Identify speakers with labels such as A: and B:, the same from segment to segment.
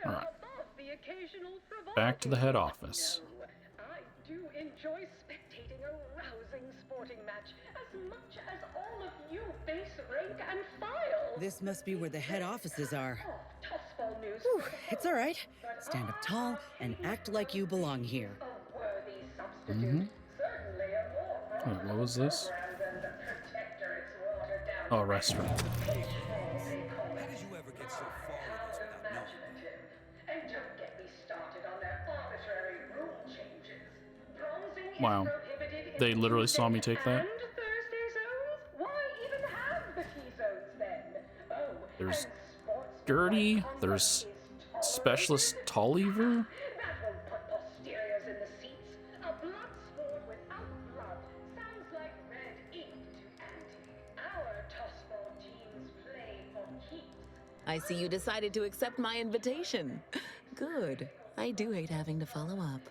A: All right. Back to the head office.
B: I do enjoy spectating a rousing sporting match as much as all of you face rank and file.
C: This must be where the head offices are.
B: Oh, tossball news.
C: Whew, it's all right. Stand up tall and act like you belong here.
B: A worthy substitute. Certainly a more
A: Wait, what was this?
B: than the protectorate's watered down.
A: Oh, restaurant.
D: How did you ever get so far with us without knowing?
B: And don't get me started on their arbitrary rule changes. Bronzing
A: Wow.
B: is prohibited in
A: They literally saw me take that?
B: And Thursday zones? Why even have the T zones then? Oh,
A: There's
B: and sports
A: Gertie. There's Specialist Tolliver.
B: that will put posteriors in the seats. A blood sport without blood sounds like red ink to Auntie. Our tossball teams play for keeps.
E: I see you decided to accept my invitation. Good. I do hate having to follow up.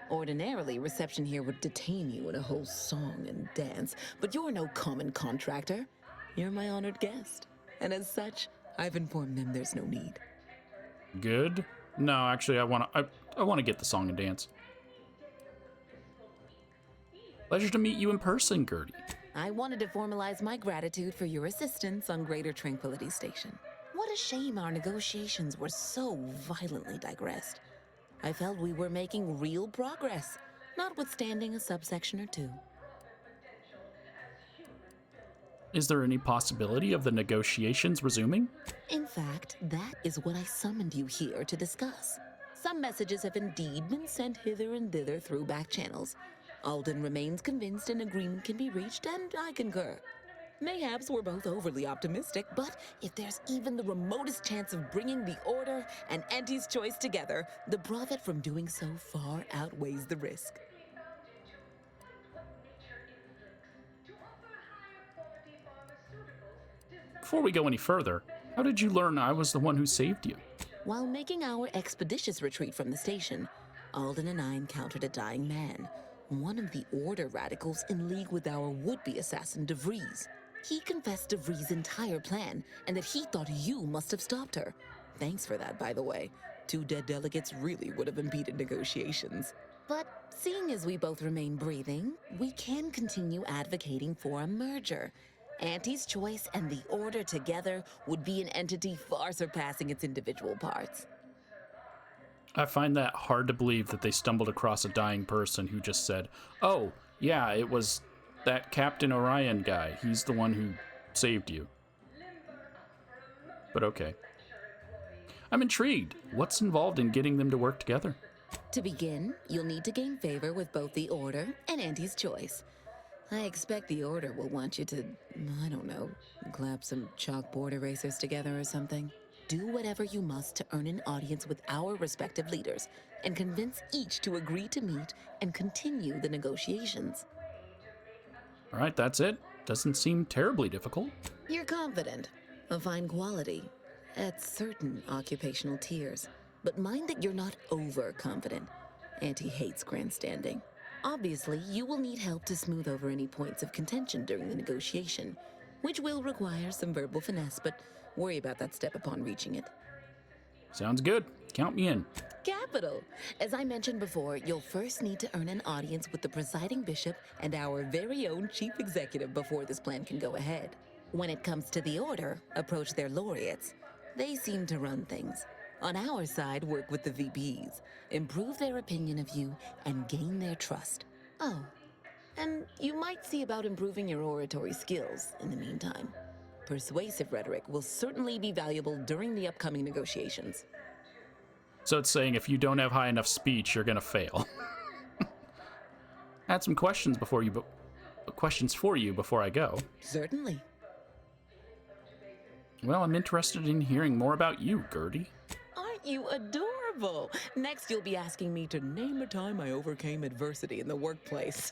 E: Ordinarily, reception here would detain you in a whole song and dance, but you're no common contractor. You're my honored guest. And as such, I've informed them there's no need.
A: Good. No, actually, I want to get the song and dance. Pleasure to meet you in person, Gertie.
E: I wanted to formalize my gratitude for your assistance on Greater Tranquility Station. What a shame our negotiations were so violently digressed. I felt we were making real progress, notwithstanding a subsection or two.
A: Is there any possibility of the negotiations resuming?
E: In fact, that is what I summoned you here to discuss. Some messages have indeed been sent hither and thither through back channels. Alden remains convinced an agreement can be reached, and I concur. Mayhaps we're both overly optimistic, but if there's even the remotest chance of bringing the Order and Auntie's choice together, the profit from doing so far outweighs the risk.
A: Before we go any further, how did you learn I was the one who saved you?
E: While making our expeditious retreat from the station, Alden and I encountered a dying man, one of the Order radicals in league with our would-be assassin de.v.r.i.e.'s. He confessed de.v.r.i.e.'s entire plan and that he thought you must have stopped her. Thanks for that, by the way. 2 dead delegates really would have impeded negotiations. But seeing as we both remain breathing, we can continue advocating for a merger. Auntie's choice and the Order together would be an entity far surpassing its individual parts.
A: I find that hard to believe that they stumbled across a dying person who just said, "Oh, yeah, it was that Captain Orion guy. He's the one who saved you." But okay. I'm intrigued. What's involved in getting them to work together?
E: To begin, you'll need to gain favor with both the Order and Auntie's choice. I expect the Order will want you to, I don't know, clap some chalkboard erasers together or something. Do whatever you must to earn an audience with our respective leaders and convince each to agree to meet and continue the negotiations.
A: All right, that's it. Doesn't seem terribly difficult.
E: You're confident, a fine quality, at certain occupational tiers. But mind that you're not overconfident. Auntie hates grandstanding. Obviously, you will need help to smooth over any points of contention during the negotiation, which will require some verbal finesse, but worry about that step upon reaching it.
A: Sounds good. Count me in.
E: Capital! As I mentioned before, you'll first need to earn an audience with the presiding bishop and our very own chief executive before this plan can go ahead. When it comes to the Order, approach their laureates. They seem to run things. On our side, work with the VPs, improve their opinion of you, and gain their trust. Oh, and you might see about improving your oratory skills in the meantime. Persuasive rhetoric will certainly be valuable during the upcoming negotiations.
A: So it's saying if you don't have high enough speech, you're gonna fail. I had some questions for you before I go.
E: Certainly.
A: Well, I'm interested in hearing more about you, Gertie.
E: Aren't you adorable? Next, you'll be asking me to name a time I overcame adversity in the workplace.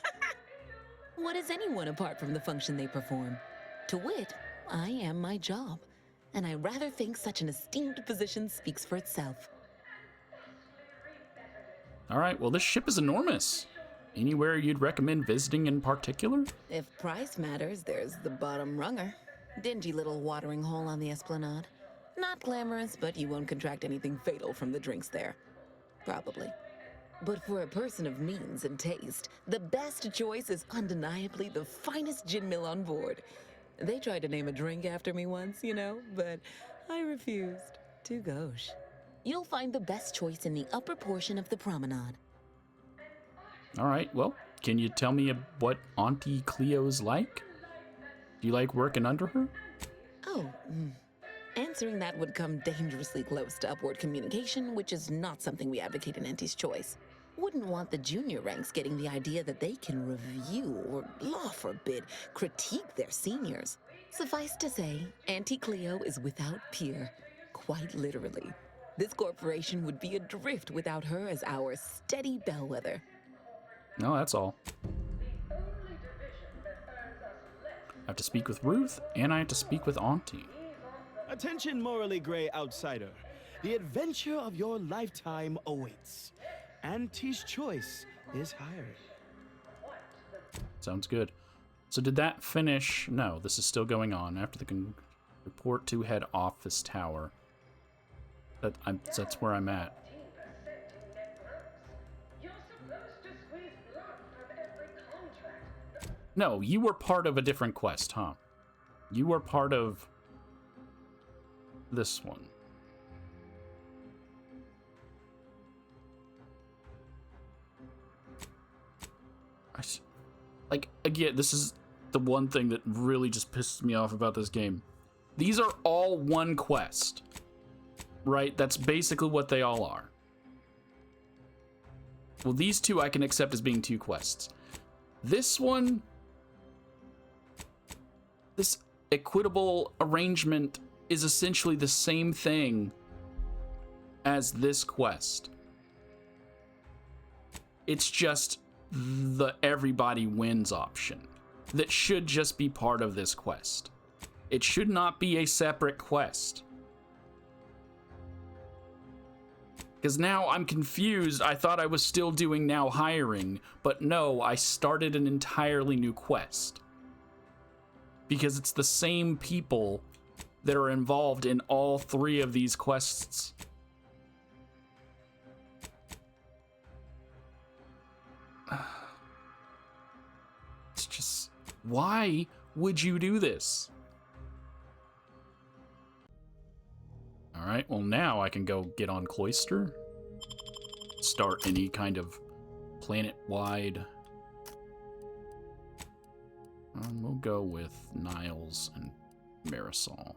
E: What is anyone apart from the function they perform? To wit, I am my job, and I rather think such an esteemed position speaks for itself.
A: All right, well, this ship is enormous. Anywhere you'd recommend visiting in particular?
E: If price matters, there's the bottom runger. Dingy little watering hole on the Esplanade. Not glamorous, but you won't contract anything fatal from the drinks there. Probably. But for a person of means and taste, the best choice is undeniably the finest gin mill on board. They tried to name a drink after me once, you know, but I refused. Too gauche. You'll find the best choice in the upper portion of the promenade.
A: All right, well, can you tell me what Auntie Cleo's like? Do you like working under her?
E: Oh, answering that would come dangerously close to upward communication, which is not something we advocate in Auntie's Choice. Wouldn't want the junior ranks getting the idea that they can review or, law forbid, critique their seniors. Suffice to say, Auntie Cleo is without peer, quite literally. This corporation would be adrift without her as our steady bellwether.
A: No, that's all. I have to speak with Ruth, and I have to speak with Auntie.
F: Attention, morally gray outsider. The adventure of your lifetime awaits. Auntie's Choice is hiring.
A: Sounds good. So did that finish? No, this is still going on. After the report to head office tower. That's where I'm at. No, you were part of a different quest, huh? You were part of this one. Like, again, this is the one thing that really just pisses me off about this game. These are all one quest, right? That's basically what they all are. Well, these two I can accept as being two quests. This one, this equitable arrangement is essentially the same thing as this quest. It's just the everybody wins option that should just be part of this quest. It should not be a separate quest. Because now I'm confused. I thought I was still doing now hiring, but no, I started an entirely new quest. Because it's the same people that are involved in all three of these quests. It's just, why would you do this? All right, well now I can go get on Cloister, start any kind of planet-wide. We'll go with Niles and Marisol.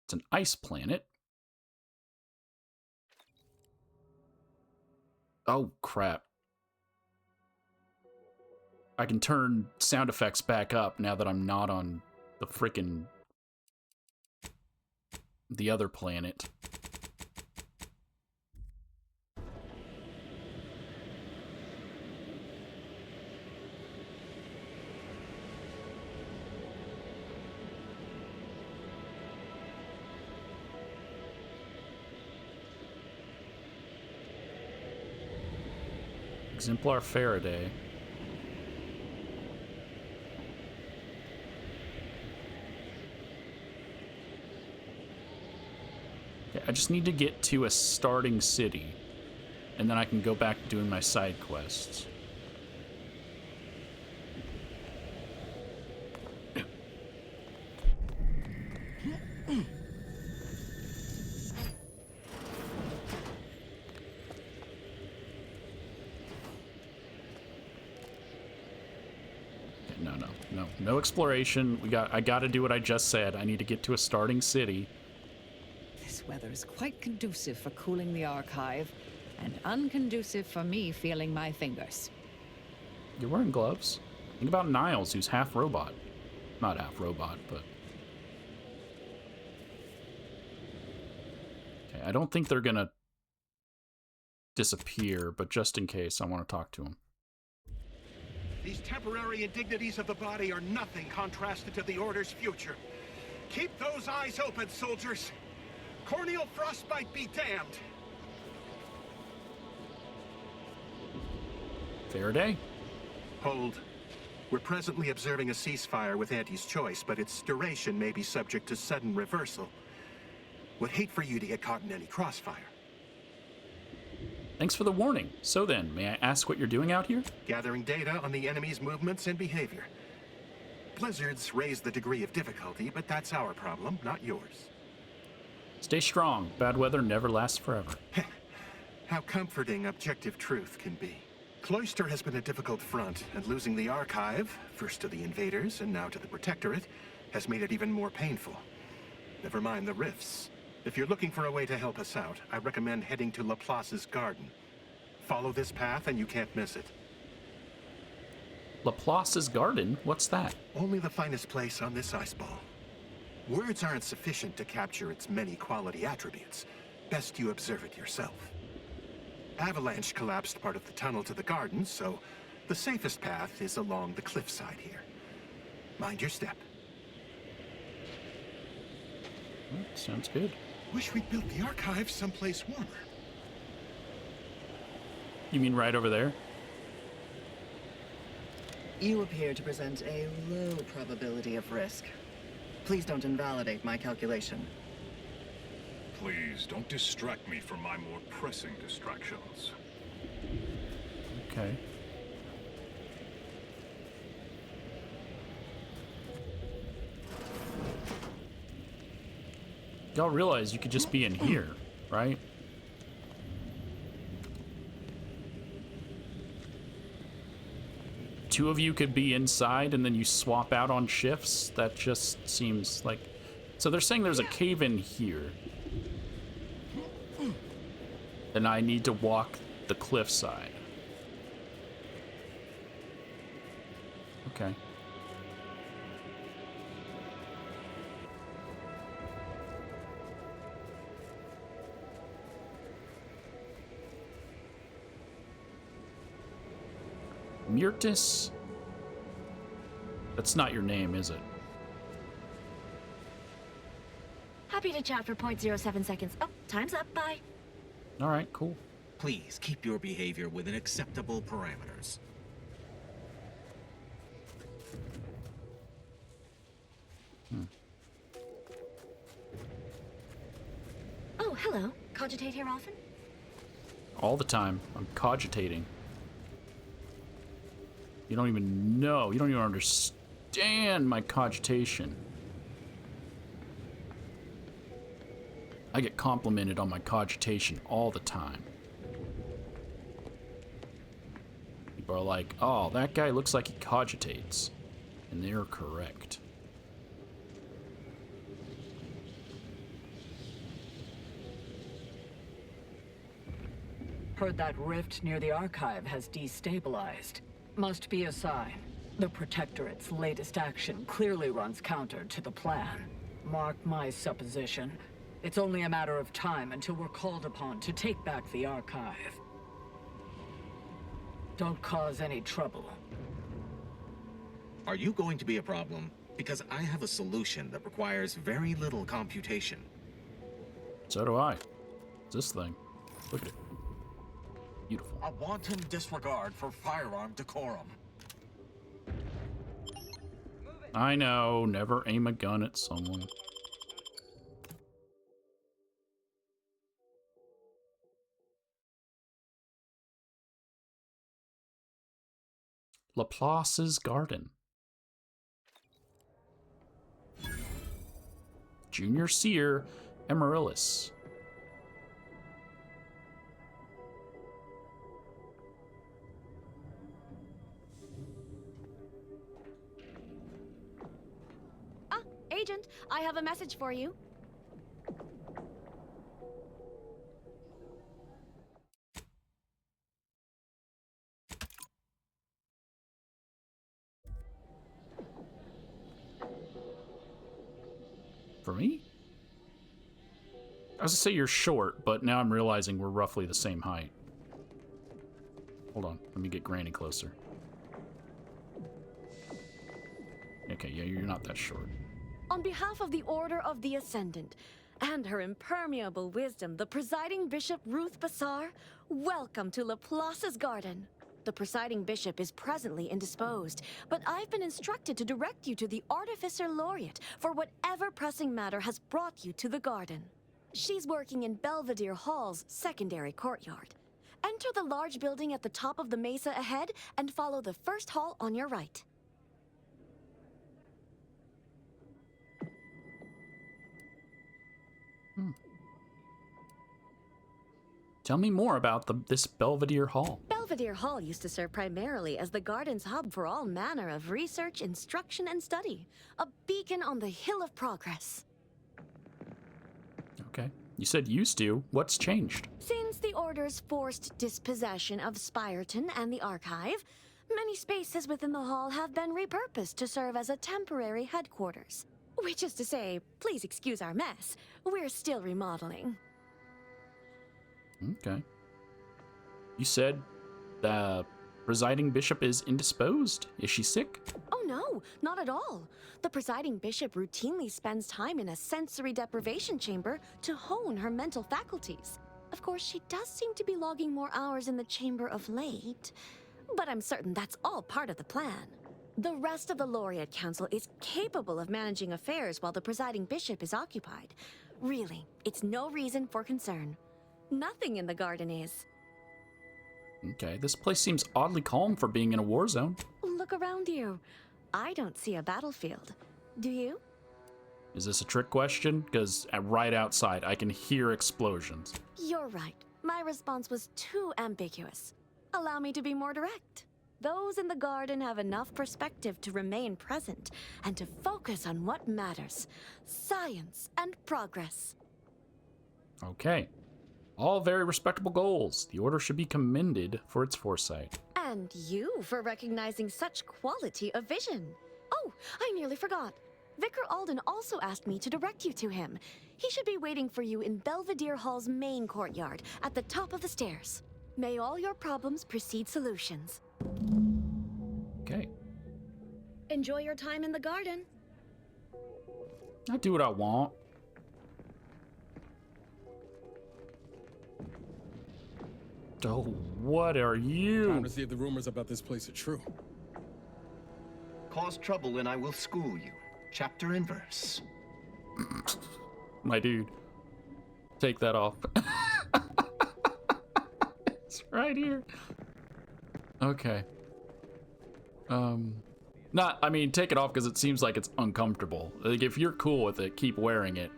A: It's an ice planet. Oh, crap. I can turn sound effects back up now that I'm not on the frickin' the other planet. Exemplar Faraday. Okay, I just need to get to a starting city, and then I can go back to doing my side quests. No exploration. I gotta do what I just said. I need to get to a starting city.
G: This weather is quite conducive for cooling the archive, and unconducive for me feeling my fingers.
A: You're wearing gloves. Think about Niles, who's half robot. Not half robot, but... Okay, I don't think they're gonna disappear, but just in case, I want to talk to him.
H: These temporary indignities of the body are nothing contrasted to the Order's future. Keep those eyes open, soldiers. Corneal frostbite be damned.
A: Faraday?
H: Hold. We're presently observing a ceasefire with Auntie's choice, but its duration may be subject to sudden reversal. Would hate for you to get caught in any crossfire.
A: Thanks for the warning. So then, may I ask what you're doing out here?
H: Gathering data on the enemy's movements and behavior. Blizzards raise the degree of difficulty, but that's our problem, not yours.
A: Stay strong. Bad weather never lasts forever.
H: How comforting objective truth can be. Cloister has been a difficult front, and losing the archive, first to the invaders and now to the Protectorate, has made it even more painful. Never mind the rifts. If you're looking for a way to help us out, I recommend heading to Laplace's Garden. Follow this path and you can't miss it.
A: Laplace's Garden? What's that?
H: Only the finest place on this ice ball. Words aren't sufficient to capture its many quality attributes. Best you observe it yourself. Avalanche collapsed part of the tunnel to the garden, so the safest path is along the cliffside here. Mind your step.
A: Sounds good.
H: Wish we'd built the archive someplace warmer.
A: You mean right over there?
C: You appear to present a low probability of risk. Please don't invalidate my calculation.
I: Please don't distract me from my more pressing distractions.
A: Okay. Y'all realize you could just be in here, right? Two of you could be inside and then you swap out on shifts? That just seems like... So they're saying there's a cave in here. And I need to walk the cliffside. Okay. Myrtis? That's not your name, is it?
J: Happy to chat for 0.07 seconds. Oh, time's up. Bye.
A: All right, cool.
K: Please keep your behavior within acceptable parameters.
J: Oh, hello. Cogitate here often?
A: All the time. I'm cogitating. You don't even know. You don't even understand my cogitation. I get complimented on my cogitation all the time. People are like, oh, that guy looks like he cogitates. And they're correct.
G: Heard that rift near the archive has destabilized. Must be a sign. The Protectorate's latest action clearly runs counter to the plan. Mark my supposition. It's only a matter of time until we're called upon to take back the archive. Don't cause any trouble.
K: Are you going to be a problem? Because I have a solution that requires very little computation.
A: So do I. It's this thing. Look at it. Beautiful.
K: A wanton disregard for firearm decorum.
A: I know. Never aim a gun at someone. Laplace's Garden. Junior Seer Amaryllis.
J: Agent, I have a message for you.
A: For me? I was gonna say you're short, but now I'm realizing we're roughly the same height. Hold on, let me get Granny closer. Okay, yeah, you're not that short.
J: On behalf of the Order of the Ascendant and her impermeable wisdom, the presiding Bishop Ruth v.a.l.e.r.i.e, welcome to Laplace's Garden. The presiding bishop is presently indisposed, but I've been instructed to direct you to the Artificer Laureate for whatever pressing matter has brought you to the garden. She's working in Belvedere Hall's secondary courtyard. Enter the large building at the top of the mesa ahead and follow the first hall on your right.
A: Tell me more about this Belvedere Hall.
J: Belvedere Hall used to serve primarily as the garden's hub for all manner of research, instruction, and study. A beacon on the hill of progress.
A: Okay. You said used to. What's changed?
J: Since the Order's forced dispossession of Spireton and the archive, many spaces within the hall have been repurposed to serve as a temporary headquarters. Which is to say, please excuse our mess. We're still remodeling.
A: Okay. You said the presiding bishop is indisposed. Is she sick?
J: Oh no, not at all. The presiding bishop routinely spends time in a sensory deprivation chamber to hone her mental faculties. Of course, she does seem to be logging more hours in the chamber of late, but I'm certain that's all part of the plan. The rest of the Laureate Council is capable of managing affairs while the presiding bishop is occupied. Really, it's no reason for concern. Nothing in the garden is.
A: Okay, this place seems oddly calm for being in a war zone.
J: Look around you. I don't see a battlefield. Do you?
A: Is this a trick question? Because right outside, I can hear explosions.
J: You're right. My response was too ambiguous. Allow me to be more direct. Those in the garden have enough perspective to remain present and to focus on what matters. Science and progress.
A: Okay. All very respectable goals. The Order should be commended for its foresight.
J: And you for recognizing such quality of vision. Oh, I nearly forgot. Vicar Alden also asked me to direct you to him. He should be waiting for you in Belvedere Hall's main courtyard, at the top of the stairs. May all your problems precede solutions.
A: Okay.
J: Enjoy your time in the garden.
A: I do what I want. Oh, what are you?
L: Time to see if the rumors about this place are true.
H: Cause trouble and I will school you. Chapter and verse.
A: My dude. Take that off. It's right here. Okay. I mean, take it off because it seems like it's uncomfortable. Like, if you're cool with it, keep wearing it.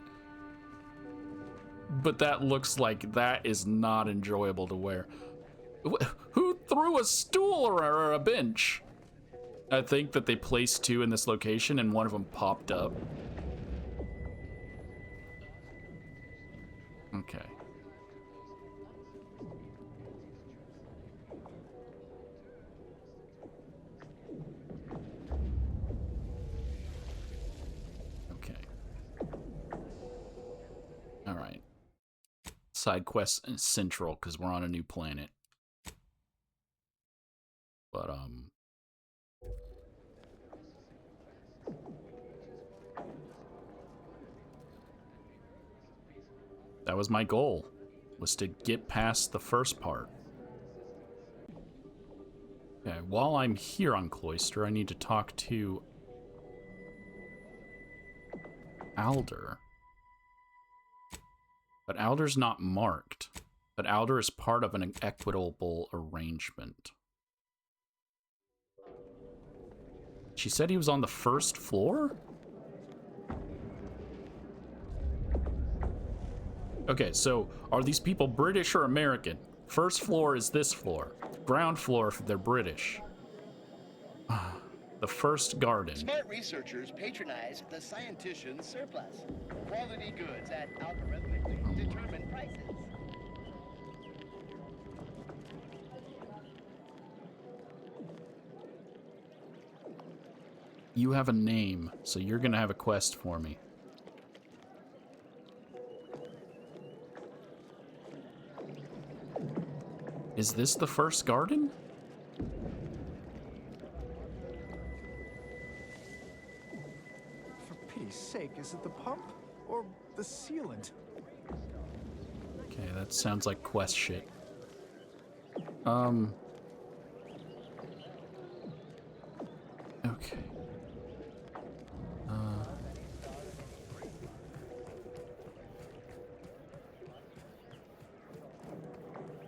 A: But that looks like that is not enjoyable to wear. Who threw a stool or a bench? I think that they placed two in this location and one of them popped up. Okay. Okay. All right. Side quest central because we're on a new planet. But that was my goal, was to get past the first part. Okay, while I'm here on Cloister, I need to talk to Alder. But Alder's not marked. But Alder is part of an equitable arrangement. She said he was on the first floor? Okay, so are these people British or American? First floor is this floor. Ground floor, they're British. The first garden.
M: Smart researchers patronize the scientician's surplus. Quality goods at algorithmically determined prices.
A: You have a name, so you're gonna have a quest for me. Is this the first garden?
N: For pity's sake, is it the pump or the sealant?
A: Okay, that sounds like quest shit. Okay.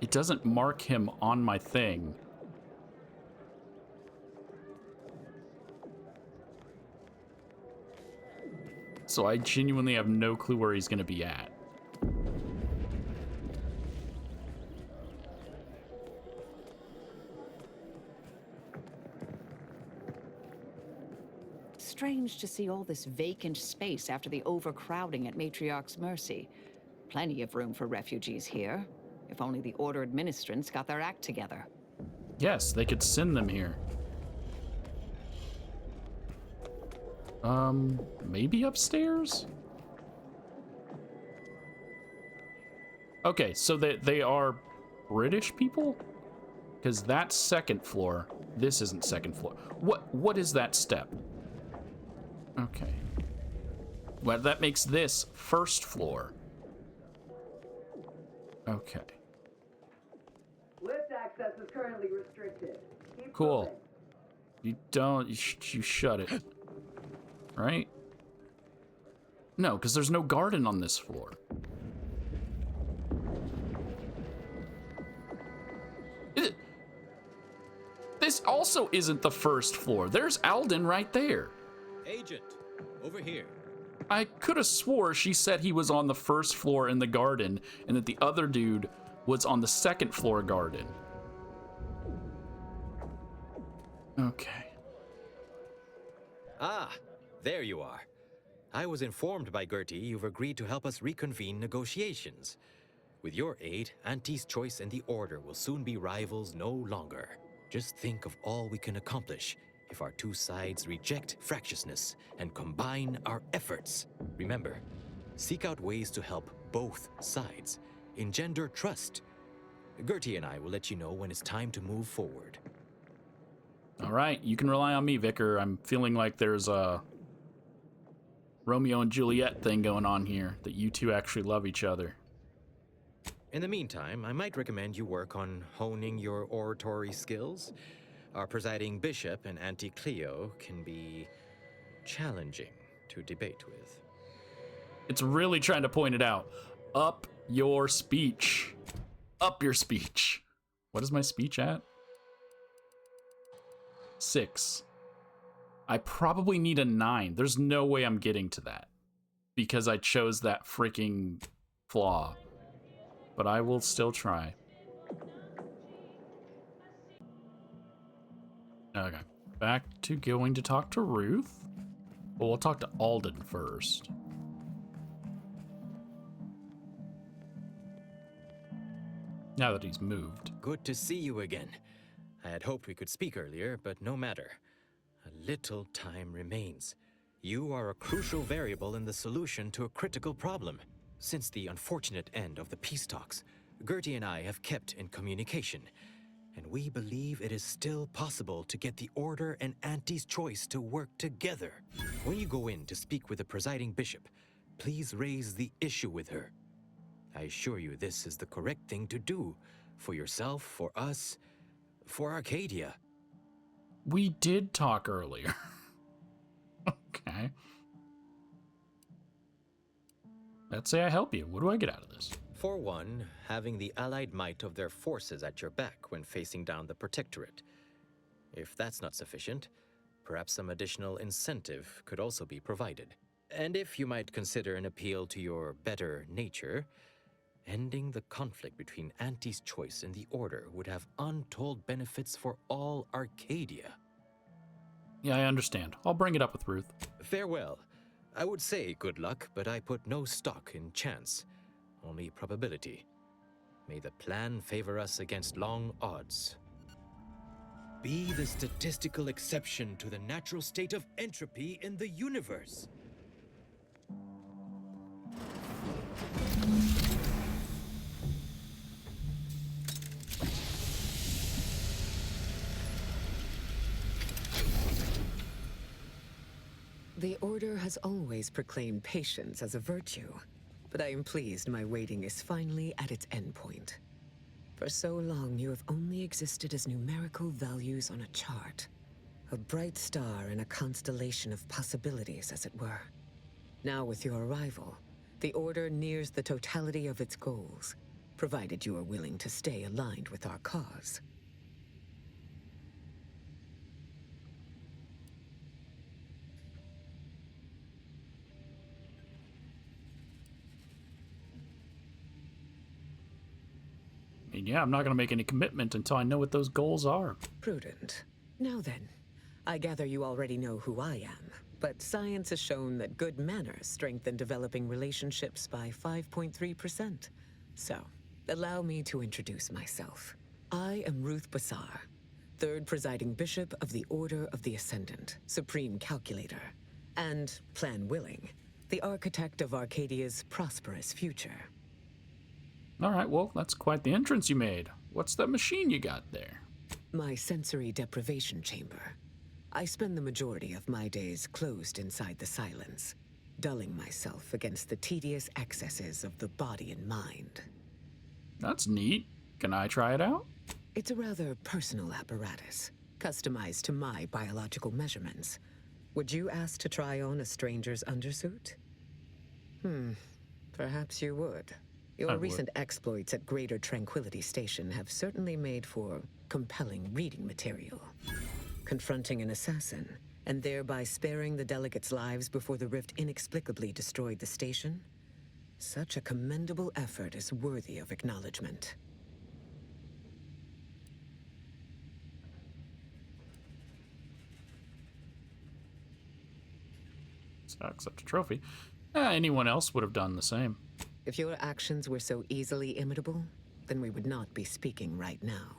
A: It doesn't mark him on my thing. So I genuinely have no clue where he's going to be at.
O: Strange to see all this vacant space after the overcrowding at Matriarch's mercy. Plenty of room for refugees here. If only the Order administrants got their act together.
A: Yes, they could send them here. Maybe upstairs? Okay, so they are British people? Because that's second floor. This isn't second floor. What is that step? Okay. Well, that makes this first floor. Okay.
P: Lift access is currently restricted. Keep
A: Cool.
P: moving.
A: You don't, you shut it. Right? No, because there's no garden on this floor. This also isn't the first floor. There's Alden right there.
Q: Agent, over here.
A: I could have swore she said he was on the first floor in the garden and that the other dude was on the second floor garden. Okay.
Q: Ah, there you are. I was informed by Gertie you've agreed to help us reconvene negotiations. With your aid, Auntie's choice and the Order will soon be rivals no longer. Just think of all we can accomplish if our two sides reject fractiousness and combine our efforts. Remember, seek out ways to help both sides. Engender trust. Gertie and I will let you know when it's time to move forward.
A: All right, you can rely on me, Vicar. I'm feeling like there's a Romeo and Juliet thing going on here, that you two actually love each other.
Q: In the meantime, I might recommend you work on honing your oratory skills. Our presiding bishop and Auntie Cleo can be challenging to debate with.
A: It's really trying to point it out. Up your speech. Up your speech. What is my speech at? 6. I probably need a 9. There's no way I'm getting to that because I chose that freaking flaw. But I will still try. Okay, back to going to talk to Ruth. Well, we'll talk to Alden first. Now that he's moved.
Q: Good to see you again. I had hoped we could speak earlier, but no matter. A little time remains. You are a crucial variable in the solution to a critical problem. Since the unfortunate end of the peace talks, Gertie and I have kept in communication, and we believe it is still possible to get the Order and Auntie's choice to work together. When you go in to speak with the presiding bishop, please raise the issue with her. I assure you this is the correct thing to do, for yourself, for us, for Arcadia.
A: We did talk earlier. Okay. Let's say I help you. What do I get out of this?
Q: For one, having the allied might of their forces at your back when facing down the Protectorate. If that's not sufficient, perhaps some additional incentive could also be provided. And if you might consider an appeal to your better nature, ending the conflict between Auntie's choice and the Order would have untold benefits for all Arcadia.
A: Yeah, I understand. I'll bring it up with Ruth.
Q: Farewell. I would say good luck, but I put no stock in chance, only probability. May the plan favor us against long odds. Be the statistical exception to the natural state of entropy in the universe.
R: The Order has always proclaimed patience as a virtue, but I am pleased my waiting is finally at its endpoint. For so long, you have only existed as numerical values on a chart. A bright star in a constellation of possibilities, as it were. Now with your arrival, the Order nears the totality of its goals, provided you are willing to stay aligned with our cause.
A: I mean, yeah, I'm not going to make any commitment until I know what those goals are.
R: Prudent. Now then, I gather you already know who I am, but science has shown that good manners strengthen developing relationships by 5.3%. So, allow me to introduce myself. I am Ruth v.a.l.e.r.i.e, third presiding bishop of the Order of the Ascendant, supreme calculator, and, plan willing, the architect of Arcadia's prosperous future.
A: All right, well, that's quite the entrance you made. What's that machine you got there?
R: My sensory deprivation chamber. I spend the majority of my days closed inside the silence, dulling myself against the tedious excesses of the body and mind.
A: That's neat. Can I try it out?
R: It's a rather personal apparatus, customized to my biological measurements. Would you ask to try on a stranger's undersuit? Perhaps you would. Your recent exploits at Greater Tranquility Station have certainly made for compelling reading material. Confronting an assassin, and thereby sparing the delegates' lives before the rift inexplicably destroyed the station? Such a commendable effort is worthy of acknowledgement.
A: Accept a trophy. Anyone else would have done the same.
R: If your actions were so easily imitable, then we would not be speaking right now.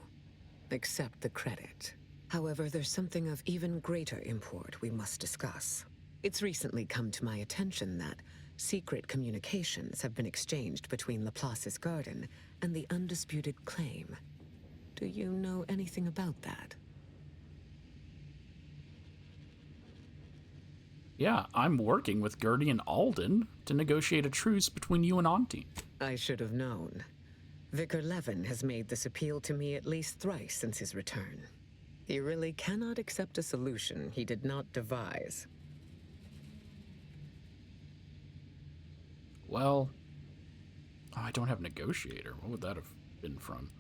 R: Accept the credit. However, there's something of even greater import we must discuss. It's recently come to my attention that secret communications have been exchanged between Laplace's Garden and the undisputed claim. Do you know anything about that?
A: Yeah, I'm working with Gertie and Alden to negotiate a truce between you and Auntie.
R: I should have known. Vicar Levin has made this appeal to me at least thrice since his return. He really cannot accept a solution he did not devise.
A: Well, I don't have negotiator. What would that have been from?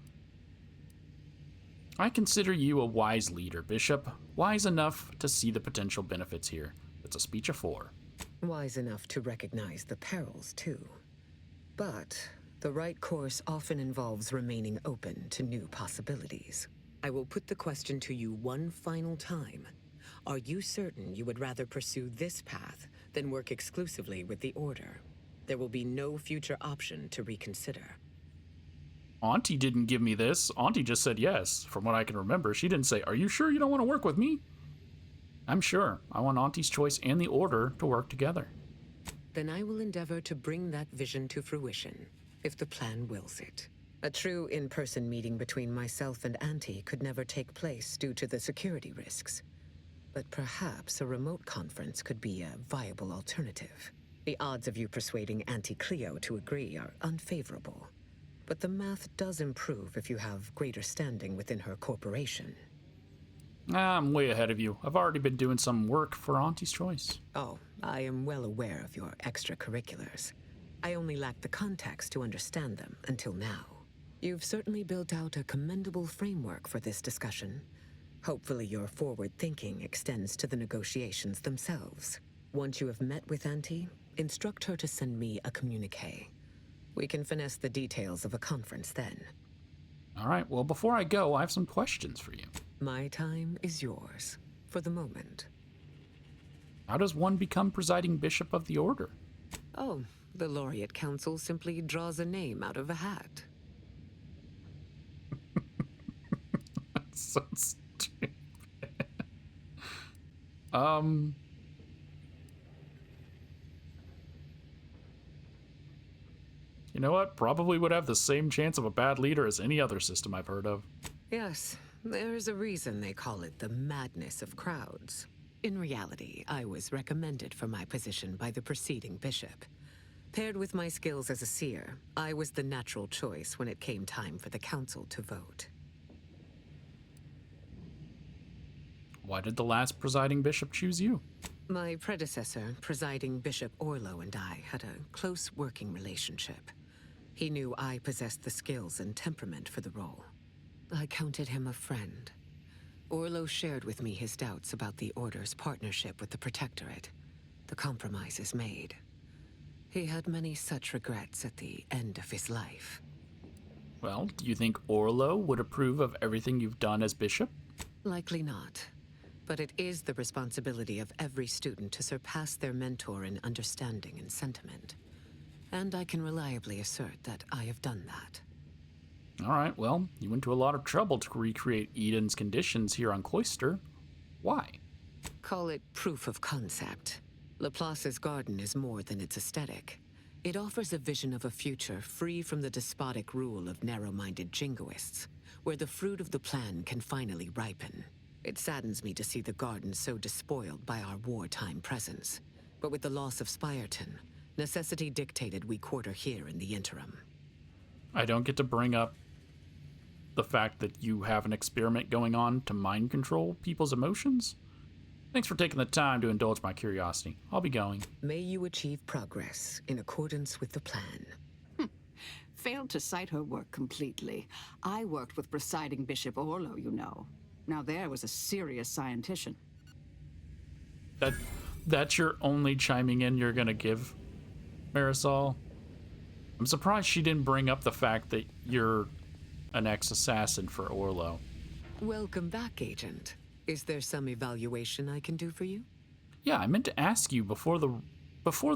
A: I consider you a wise leader, Bishop. Wise enough to see the potential benefits here. It's a speech of 4.
R: Wise enough to recognize the perils, too. But the right course often involves remaining open to new possibilities. I will put the question to you one final time. Are you certain you would rather pursue this path than work exclusively with the Order? There will be no future option to reconsider.
A: Auntie didn't give me this. Auntie just said yes. From what I can remember, she didn't say, "Are you sure you don't want to work with me?" I'm sure. I want Auntie's choice and the Order to work together.
R: Then I will endeavor to bring that vision to fruition, if the plan wills it. A true in-person meeting between myself and Auntie could never take place due to the security risks. But perhaps a remote conference could be a viable alternative. The odds of you persuading Auntie Cleo to agree are unfavorable. But the math does improve if you have greater standing within her corporation.
A: I'm way ahead of you. I've already been doing some work for Auntie's choice.
R: Oh, I am well aware of your extracurriculars. I only lacked the context to understand them until now. You've certainly built out a commendable framework for this discussion. Hopefully your forward thinking extends to the negotiations themselves. Once you have met with Auntie, instruct her to send me a communique. We can finesse the details of a conference then.
A: All right, well, before I go, I have some questions for you.
R: My time is yours, for the moment.
A: How does one become presiding bishop of the Order?
R: Oh, the Laureate Council simply draws a name out of a hat.
A: That's so stupid. You know what? Probably would have the same chance of a bad leader as any other system I've heard of.
R: Yes, there's a reason they call it the madness of crowds. In reality, I was recommended for my position by the preceding bishop. Paired with my skills as a seer, I was the natural choice when it came time for the council to vote.
A: Why did the last presiding bishop choose you?
R: My predecessor, Presiding Bishop Orlo, and I had a close working relationship. He knew I possessed the skills and temperament for the role. I counted him a friend. Orlo shared with me his doubts about the Order's partnership with the Protectorate, the compromises made. He had many such regrets at the end of his life.
A: Well, do you think Orlo would approve of everything you've done as bishop?
R: Likely not. But it is the responsibility of every student to surpass their mentor in understanding and sentiment. And I can reliably assert that I have done that.
A: All right, well, you went to a lot of trouble to recreate Eden's conditions here on Cloister. Why?
R: Call it proof of concept. Laplace's Garden is more than its aesthetic. It offers a vision of a future free from the despotic rule of narrow-minded jingoists, where the fruit of the plan can finally ripen. It saddens me to see the garden so despoiled by our wartime presence. But with the loss of Spireton, necessity dictated we quarter here in the interim.
A: I don't get to bring up the fact that you have an experiment going on to mind control people's emotions? Thanks for taking the time to indulge my curiosity. I'll be going.
R: May you achieve progress in accordance with the plan.
S: Failed to cite her work completely. I worked with Presiding Bishop Orlo, you know. Now there was a serious scientician.
A: That's your only chiming in you're gonna give, Marisol? I'm surprised she didn't bring up the fact that you're an ex-assassin for Orlo.
R: Welcome back, Agent. Is there some evaluation I can do for you?
A: Yeah, I meant to ask you before the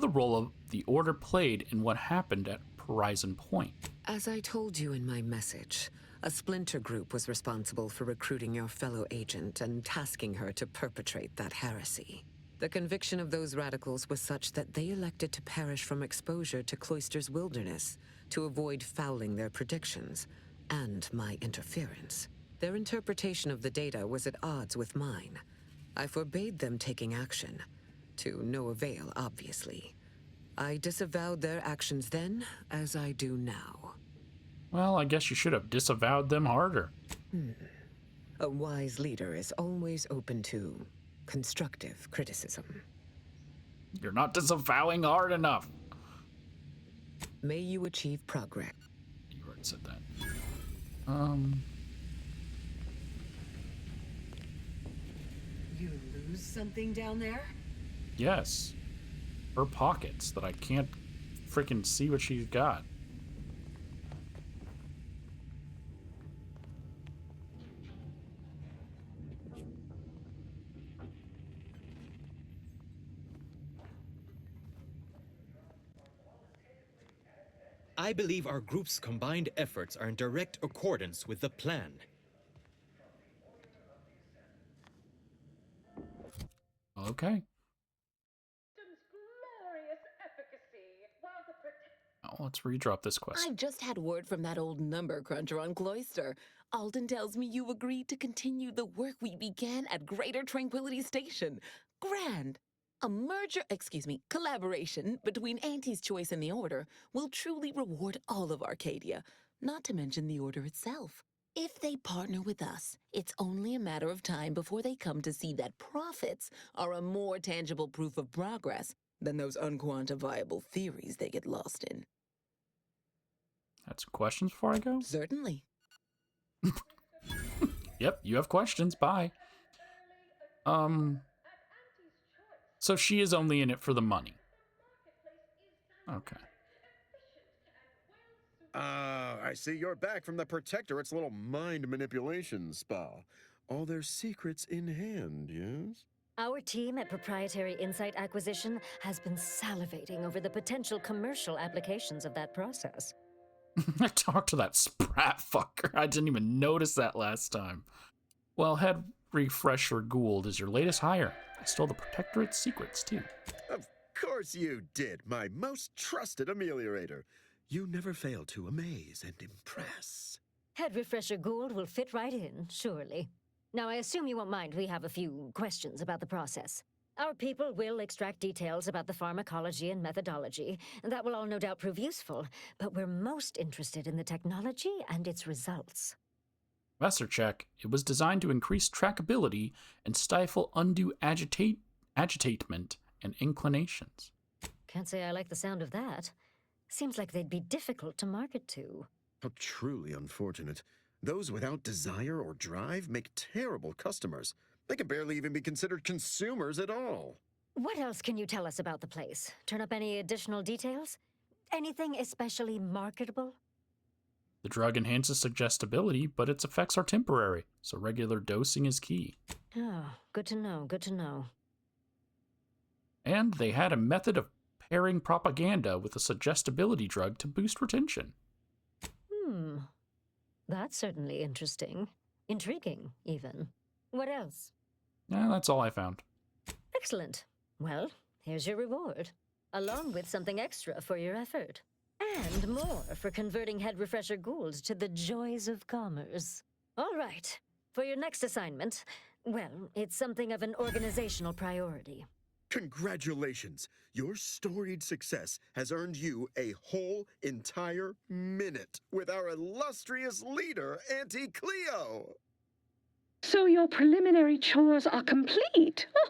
A: role of the Order played in what happened at Horizon Point.
R: As I told you in my message, a splinter group was responsible for recruiting your fellow agent and tasking her to perpetrate that heresy. The conviction of those radicals was such that they elected to perish from exposure to Cloister's wilderness to avoid fouling their predictions and my interference. Their interpretation of the data was at odds with mine. I forbade them taking action, to no avail, obviously. I disavowed their actions then, as I do now.
A: Well, I guess you should have disavowed them harder.
R: A wise leader is always open to constructive criticism.
A: You're not disavowing hard enough.
R: May you achieve progress.
A: You already said that.
T: You lose something down there?
A: Yes. Her pockets that I can't freaking see what she's got.
Q: I believe our group's combined efforts are in direct accordance with the plan.
A: Okay. Oh, let's redrop this quest.
E: I just had word from that old number cruncher on Cloister. Alden tells me you agreed to continue the work we began at Greater Tranquility Station. Grand. A collaboration between Auntie's Choice and the Order will truly reward all of Arcadia, not to mention the Order itself. If they partner with us, it's only a matter of time before they come to see that profits are a more tangible proof of progress than those unquantifiable theories they get lost in.
A: That's questions before I go?
E: Certainly.
A: Yep, you have questions. Bye. So she is only in it for the money. Okay.
U: I see you're back from the Protectorate's little mind manipulation spa. All their secrets in hand, yes?
V: Our team at Proprietary Insight Acquisition has been salivating over the potential commercial applications of that process.
A: I talked to that sprat fucker. I didn't even notice that last time. Well, Head Refresher Gould is your latest hire. I stole the Protectorate's secrets, too.
U: Of course you did, my most trusted ameliorator. You never fail to amaze and impress.
V: Head Refresher Gould will fit right in, surely. Now, I assume you won't mind we have a few questions about the process. Our people will extract details about the pharmacology and methodology, and that will all no doubt prove useful, but we're most interested in the technology and its results.
A: Professor check. It was designed to increase trackability and stifle undue agitatement and inclinations.
V: Can't say I like the sound of that. Seems like they'd be difficult to market to.
U: How truly unfortunate. Those without desire or drive make terrible customers. They can barely even be considered consumers at all.
V: What else can you tell us about the place? Turn up any additional details? Anything especially marketable?
A: The drug enhances suggestibility, but its effects are temporary, so regular dosing is key.
V: Oh, good to know, good to know.
A: And they had a method of pairing propaganda with a suggestibility drug to boost retention.
V: That's certainly interesting. Intriguing, even. What else?
A: That's all I found.
V: Excellent. Well, here's your reward, along with something extra for your effort. And more for converting head refresher ghouls to the joys of commerce. All right. For your next assignment, well, it's something of an organizational priority.
U: Congratulations! Your storied success has earned you a whole entire minute with our illustrious leader, Auntie Cleo!
B: So your preliminary chores are complete? Oh,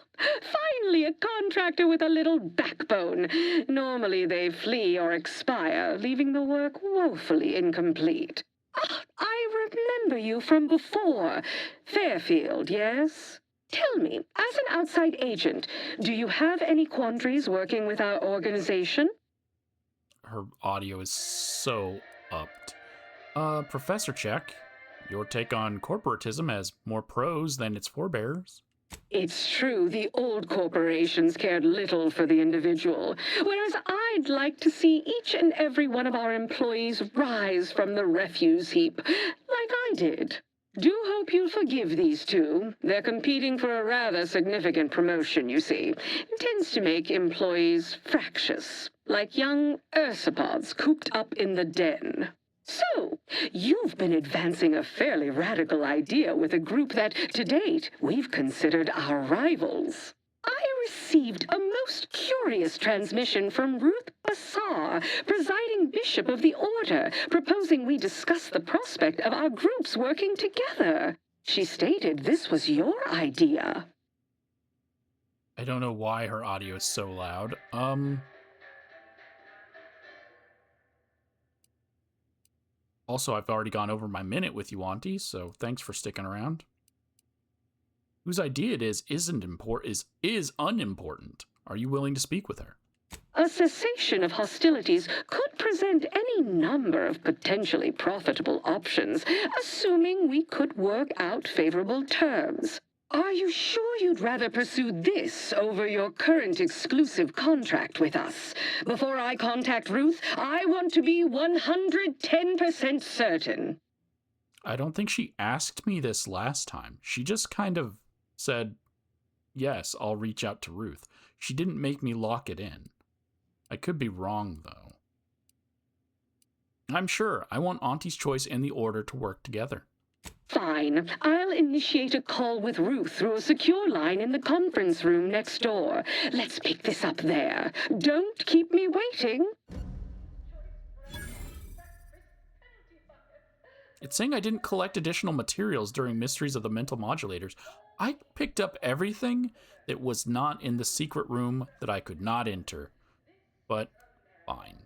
B: finally a contractor with a little backbone. Normally they flee or expire, leaving the work woefully incomplete. Ah, I remember you from before. Fairfield, yes? Tell me, as an outside agent, do you have any quandaries working with our organization?
A: Her audio is so upped. Professor Check, your take on corporatism has more pros than its forebears.
B: It's true, the old corporations cared little for the individual, whereas I'd like to see each and every one of our employees rise from the refuse heap, like I did. Do hope you'll forgive these two. They're competing for a rather significant promotion, you see. It tends to make employees fractious, like young ursopods cooped up in the den. So, you've been advancing a fairly radical idea with a group that, to date, we've considered our rivals. I received a most curious transmission from Ruth, presiding bishop of the order, proposing we discuss the prospect of our groups working together. She stated this was your idea.
A: I don't know why her audio is so loud. Also, I've already gone over my minute with you, Auntie, so thanks for sticking around. Whose idea it is unimportant. Are you willing to speak with her?
B: A cessation of hostilities could present any number of potentially profitable options, assuming we could work out favorable terms. Are you sure you'd rather pursue this over your current exclusive contract with us? Before I contact Ruth, I want to be 110% certain.
A: I don't think she asked me this last time. She just kind of said, yes, I'll reach out to Ruth. She didn't make me lock it in. I could be wrong, though. I'm sure I want Auntie's choice and the order to work together.
B: Fine. I'll initiate a call with Ruth through a secure line in the conference room next door. Let's pick this up there. Don't keep me waiting.
A: It's saying I didn't collect additional materials during Mysteries of the Mental Modulators. I picked up everything that was not in the secret room that I could not enter. But fine.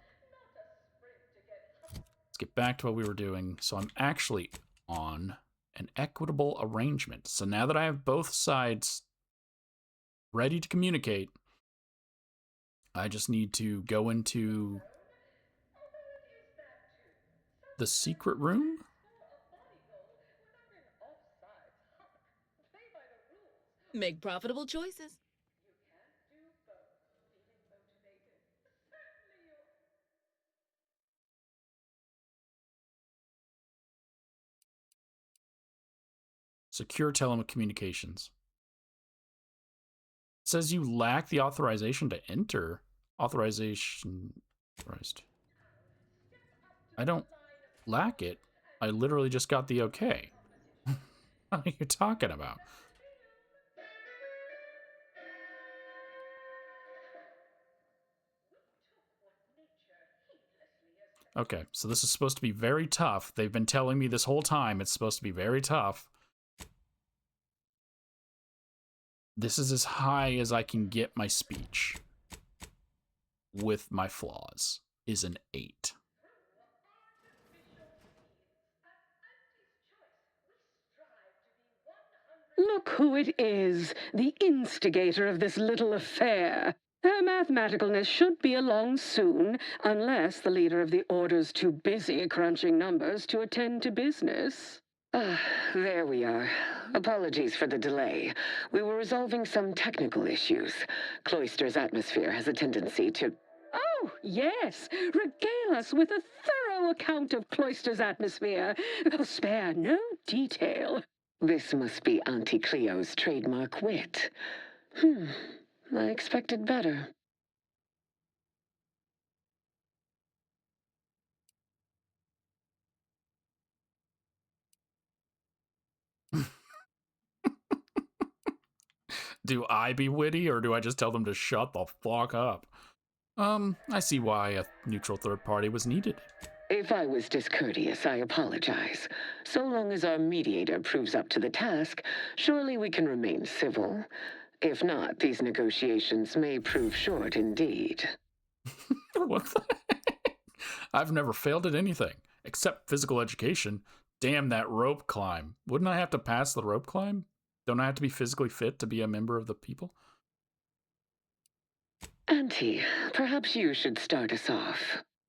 A: Let's get back to what we were doing. So I'm actually on an equitable arrangement. So now that I have both sides ready to communicate, I just need to go into the secret room.
E: Make profitable choices.
A: Secure telecommunications. It says you lack the authorization to enter. Authorization. Christ. I don't lack it. I literally just got the okay. What are you talking about? Okay, so this is supposed to be very tough. They've been telling me this whole time it's supposed to be very tough. This is as high as I can get my speech with my flaws, is an 8.
B: Look who it is, the instigator of this little affair. Her mathematicalness should be along soon, unless the leader of the Order's too busy crunching numbers to attend to business. There we are. Apologies for the delay. We were resolving some technical issues. Cloister's atmosphere has a tendency to... Oh, yes! Regale us with a thorough account of Cloister's atmosphere. Spare no detail. This must be Auntie Cleo's trademark wit. I expected better.
A: Do I be witty, or do I just tell them to shut the fuck up? I see why a neutral third party was needed.
B: If I was discourteous, I apologize. So long as our mediator proves up to the task, surely we can remain civil. If not, these negotiations may prove short indeed.
A: What the heck? I've never failed at anything, except physical education. Damn that rope climb. Wouldn't I have to pass the rope climb? Don't I have to be physically fit to be a member of the people?
B: Auntie, perhaps you should start us off.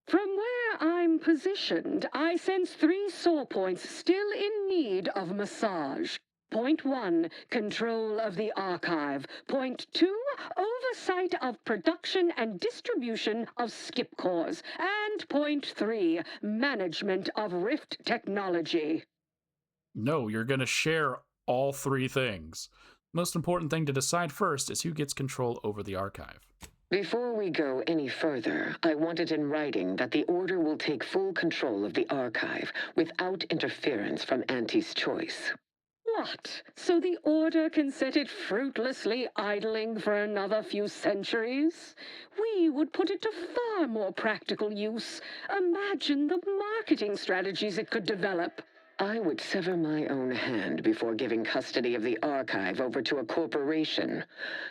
B: From where I'm positioned, I sense 3 sore points still in need of massage. Point 1, control of the archive. Point 2, oversight of production and distribution of skip cores. And point 3, management of Rift technology.
A: No, you're going to share all 3 things. Most important thing to decide first is who gets control over the archive.
B: Before we go any further, I want it in writing that the Order will take full control of the archive without interference from Auntie's choice. What? So the Order can set it fruitlessly idling for another few centuries? We would put it to far more practical use. Imagine the marketing strategies it could develop. I would sever my own hand before giving custody of the archive over to a corporation.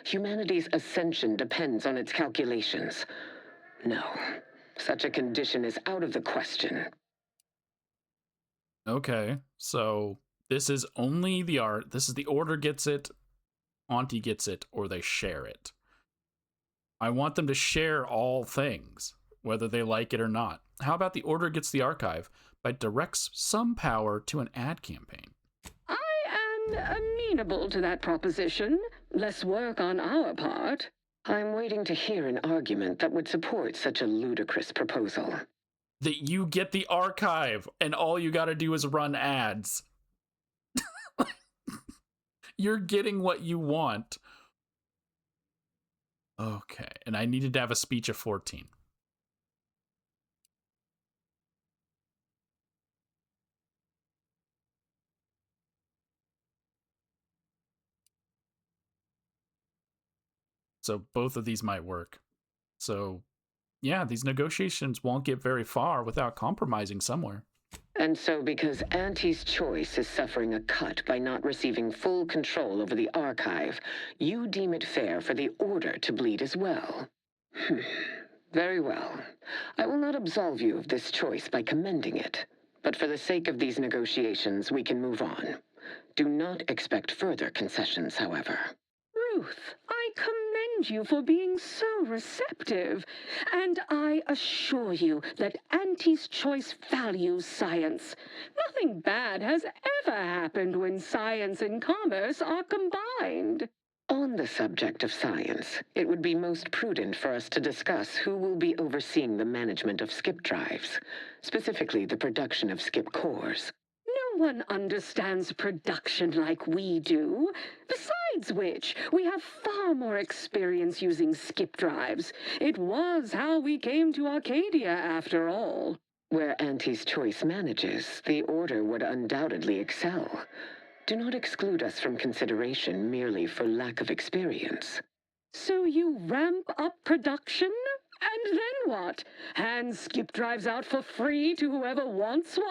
B: Humanity's ascension depends on its calculations. No, such a condition is out of the question.
A: Okay, so this is only the art. This is the Order gets it, Auntie gets it, or they share it. I want them to share all things, whether they like it or not. How about the Order gets the archive, but directs some power to an ad campaign?
B: I am amenable to that proposition. Less work on our part. I'm waiting to hear an argument that would support such a ludicrous proposal.
A: That you get the archive, and all you gotta do is run ads. You're getting what you want. Okay, and I needed to have a speech of 14. So both of these might work. So, yeah, these negotiations won't get very far without compromising somewhere.
B: And so because Auntie's choice is suffering a cut by not receiving full control over the archive, you deem it fair for the Order to bleed as well. Very well. I will not absolve you of this choice by commending it. But for the sake of these negotiations, we can move on. Do not expect further concessions, however. Ruth, I commend you for being so receptive. And I assure you that Auntie's choice values science. Nothing bad has ever happened when science and commerce are combined. On the subject of science, it would be most prudent for us to discuss who will be overseeing the management of skip drives, specifically the production of skip cores. No one understands production like we do. Besides which, we have far more experience using skip drives. It was how we came to Arcadia, after all. Where Auntie's choice manages, the Order would undoubtedly excel. Do not exclude us from consideration merely for lack of experience. So you ramp up production? And then what? Hand skip drives out for free to whoever wants one?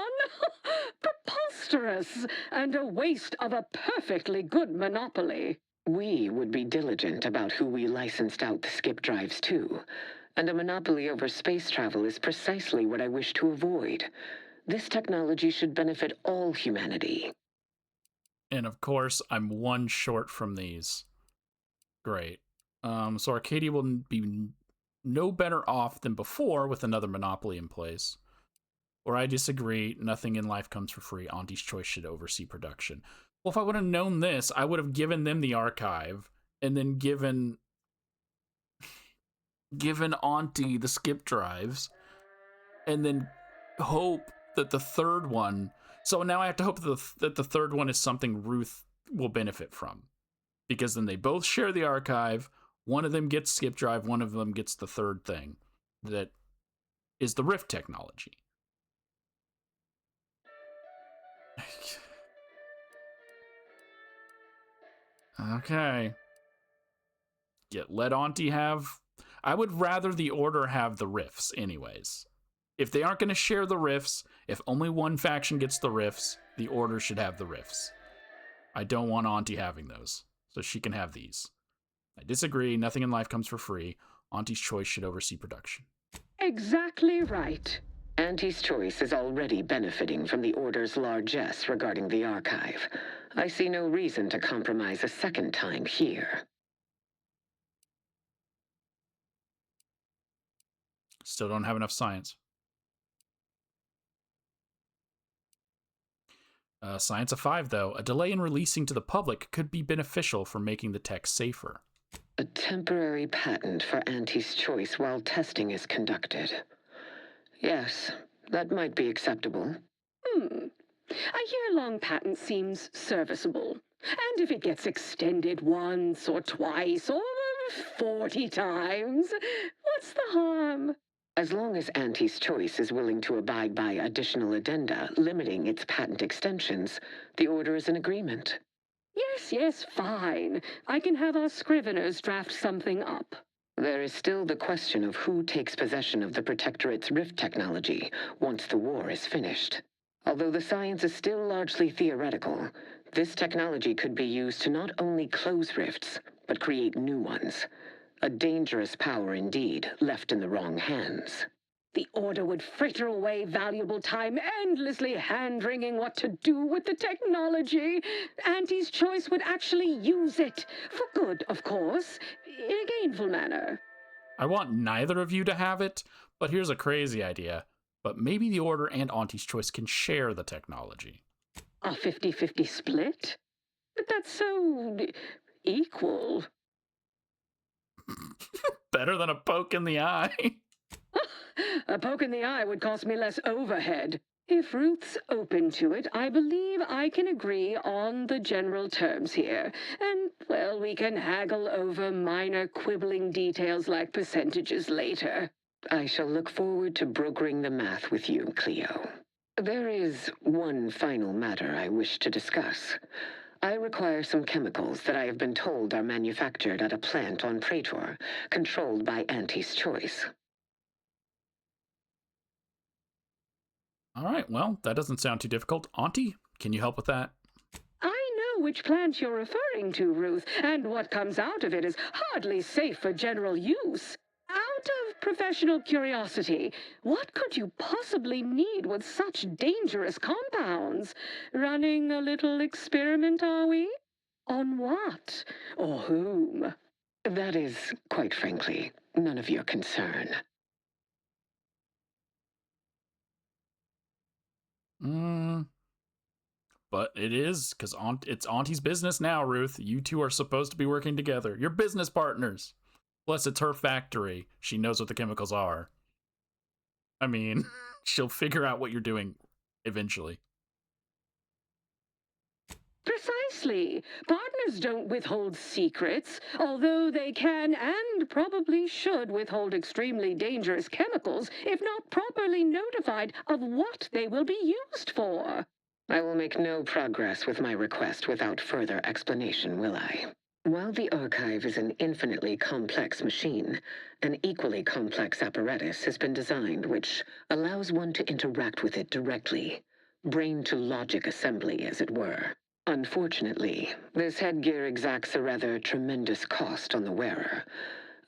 B: Preposterous, and a waste of a perfectly good monopoly.
D: We would be diligent about who we licensed out the skip drives to, and a monopoly over space travel is precisely what I wish to avoid. This technology should benefit all humanity.
A: And of course, I'm one short from these. Great. So Arcadia will be no better off than before with another monopoly in place. Or I disagree, nothing in life comes for free. Auntie's Choice should oversee production. Well, if I would have known this, I would have given them the archive and then given Auntie the skip drives and then hope that the third one... So now I have to hope that the third one is something Ruth will benefit from. Because then they both share the archive. One of them gets skip drive, one of them gets the third thing. That is the Rift technology. Okay. Let Auntie have... I would rather the Order have the rifts anyways. If they aren't going to share the rifts, if only one faction gets the rifts, the Order should have the rifts. I don't want Auntie having those, so she can have these. I disagree, nothing in life comes for free. Auntie's Choice should oversee production.
B: Exactly right.
D: Auntie's Choice is already benefiting from the Order's largesse regarding the archive. I see no reason to compromise a second time here.
A: Still don't have enough science. Science of 5, though. A delay in releasing to the public could be beneficial for making the tech safer.
D: A temporary patent for Auntie's Choice while testing is conducted. Yes, that might be acceptable.
B: A year-long patent seems serviceable. And if it gets extended once or twice or 40 times, what's the harm?
D: As long as Auntie's Choice is willing to abide by additional addenda limiting its patent extensions, the Order is in agreement.
B: Yes, fine. I can have our scriveners draft something up.
D: There is still the question of who takes possession of the Protectorate's rift technology once the war is finished. Although the science is still largely theoretical, this technology could be used to not only close rifts, but create new ones. A dangerous power indeed, left in the wrong hands.
B: The Order would fritter away valuable time endlessly hand-wringing what to do with the technology. Auntie's Choice would actually use it. For good, of course. In a gainful manner.
A: I want neither of you to have it, but here's a crazy idea. But maybe the Order and Auntie's Choice can share the technology.
B: A 50-50 split? But that's so... equal.
A: Better than a poke in the eye.
B: A poke in the eye would cost me less overhead. If Ruth's open to it, I believe I can agree on the general terms here. And, well, we can haggle over minor quibbling details like percentages later.
D: I shall look forward to brokering the math with you, Cleo. There is one final matter I wish to discuss. I require some chemicals that I have been told are manufactured at a plant on Praetor, controlled by Auntie's Choice.
A: All right, well, that doesn't sound too difficult. Auntie, can you help with that?
B: I know which plant you're referring to, Ruth, and what comes out of it is hardly safe for general use. Out of professional curiosity, what could you possibly need with such dangerous compounds? Running a little experiment, are we? On what? Or whom?
D: That is, quite frankly, none of your concern.
A: But it is, because it's Auntie's business now, Ruth. You two are supposed to be working together. You're business partners. Plus, it's her factory. She knows what the chemicals are. I mean, she'll figure out what you're doing eventually.
B: Precisely. Partners don't withhold secrets, although they can and probably should withhold extremely dangerous chemicals if not properly notified of what they will be used for.
D: I will make no progress with my request without further explanation, will I? While the archive is an infinitely complex machine, an equally complex apparatus has been designed which allows one to interact with it directly. Brain-to-logic assembly, as it were. Unfortunately, this headgear exacts a rather tremendous cost on the wearer.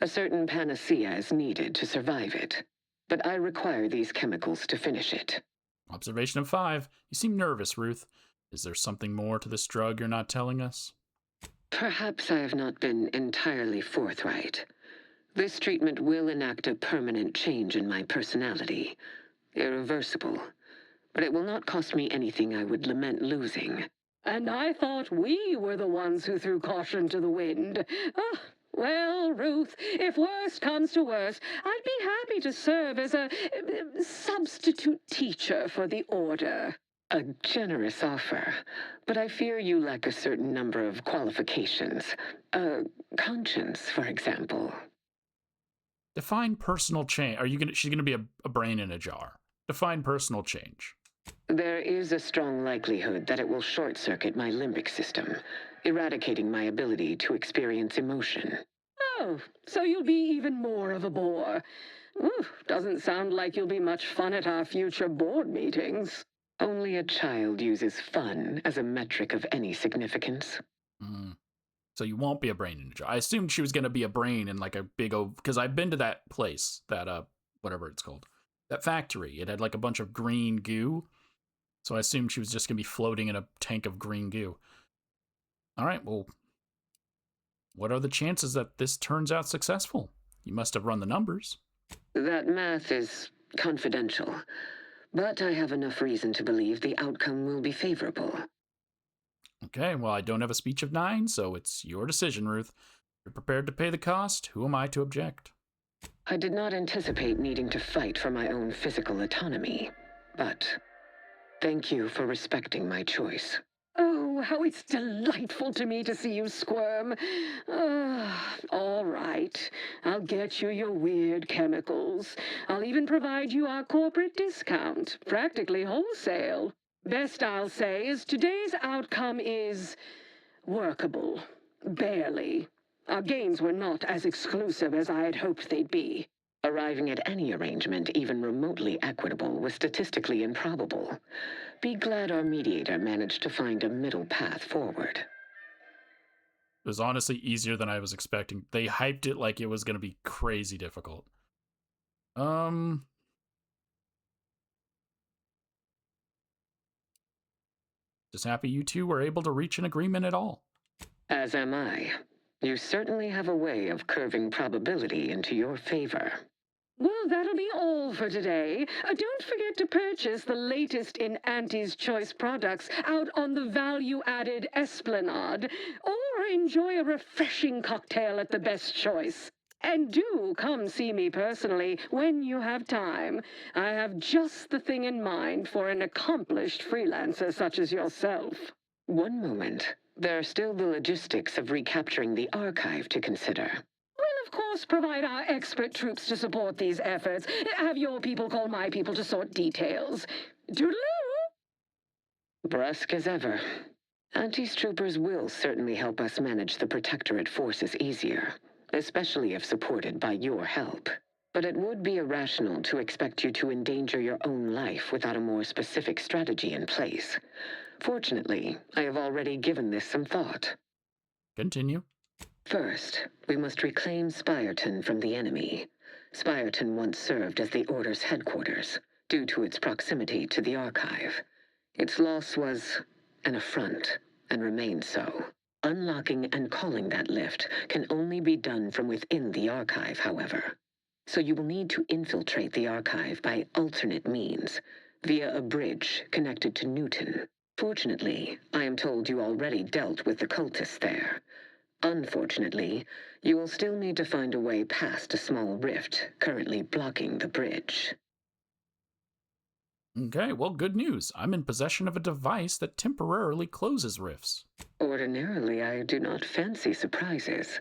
D: A certain panacea is needed to survive it, but I require these chemicals to finish it.
A: Observation of 5. You seem nervous, Ruth. Is there something more to this drug you're not telling us?
D: Perhaps I have not been entirely forthright. This treatment will enact a permanent change in my personality. Irreversible. But it will not cost me anything I would lament losing.
B: And I thought we were the ones who threw caution to the wind. Ah, well, Ruth, if worst comes to worst, I'd be happy to serve as a substitute teacher for the Order.
D: A generous offer, but I fear you lack a certain number of qualifications. Conscience, for example.
A: Define personal change. She's gonna be a brain in a jar. Define personal change.
D: There is a strong likelihood that it will short-circuit my limbic system, eradicating my ability to experience emotion.
B: Oh, so you'll be even more of a bore. Ooh, doesn't sound like you'll be much fun at our future board meetings.
D: Only a child uses fun as a metric of any significance.
A: So you won't be a brain in a jar. I assumed she was going to be a brain in like a big old... Because I've been to that place, that, whatever it's called. That factory. It had like a bunch of green goo. So I assumed she was just going to be floating in a tank of green goo. All right, well, what are the chances that this turns out successful? You must have run the numbers.
D: That math is confidential. But I have enough reason to believe the outcome will be favorable.
A: Okay, well, I don't have a speech of 9, so it's your decision, Ruth. If you're prepared to pay the cost, who am I to object?
D: I did not anticipate needing to fight for my own physical autonomy, but thank you for respecting my choice.
B: Oh, how it's delightful to me to see you squirm. All right. I'll get you your weird chemicals. I'll even provide you our corporate discount, practically wholesale. Best I'll say is today's outcome is workable. Barely. Our gains were not as exclusive as I had hoped they'd be.
D: Arriving at any arrangement even remotely equitable was statistically improbable. Be glad our mediator managed to find a middle path forward.
A: It was honestly easier than I was expecting. They hyped it like it was going to be crazy difficult. Just happy you two were able to reach an agreement at all.
D: As am I. You certainly have a way of curving probability into your favor.
B: Well, that'll be all for today. Don't forget to purchase the latest in Auntie's Choice products out on the value-added Esplanade, or enjoy a refreshing cocktail at the Best Choice. And do come see me personally when you have time. I have just the thing in mind for an accomplished freelancer such as yourself.
D: One moment. There are still the logistics of recapturing the archive to consider.
B: Of course, provide our expert troops to support these efforts. Have your people call my people to sort details. Toodaloo!
D: Brusque as ever. Auntie's troopers will certainly help us manage the Protectorate forces easier, especially if supported by your help. But it would be irrational to expect you to endanger your own life without a more specific strategy in place. Fortunately, I have already given this some thought.
A: Continue.
D: First, we must reclaim Spireton from the enemy. Spireton once served as the Order's headquarters, due to its proximity to the archive. Its loss was an affront, and remains so. Unlocking and calling that lift can only be done from within the archive, however. So you will need to infiltrate the archive by alternate means, via a bridge connected to Newton. Fortunately, I am told you already dealt with the cultists there. Unfortunately, you will still need to find a way past a small rift currently blocking the bridge.
A: Okay, well, good news. I'm in possession of a device that temporarily closes rifts.
D: Ordinarily, I do not fancy surprises,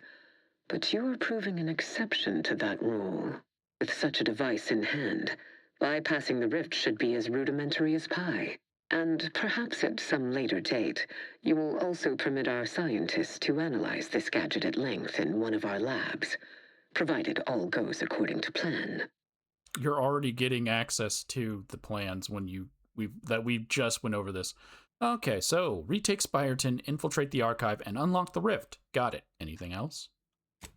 D: but you are proving an exception to that rule. With such a device in hand, bypassing the rift should be as rudimentary as pie. And perhaps at some later date, you will also permit our scientists to analyze this gadget at length in one of our labs, provided all goes according to plan.
A: You're already getting access to the plans when we just went over this. Okay, so retake Spireton, infiltrate the archive, and unlock the rift. Got it. Anything else?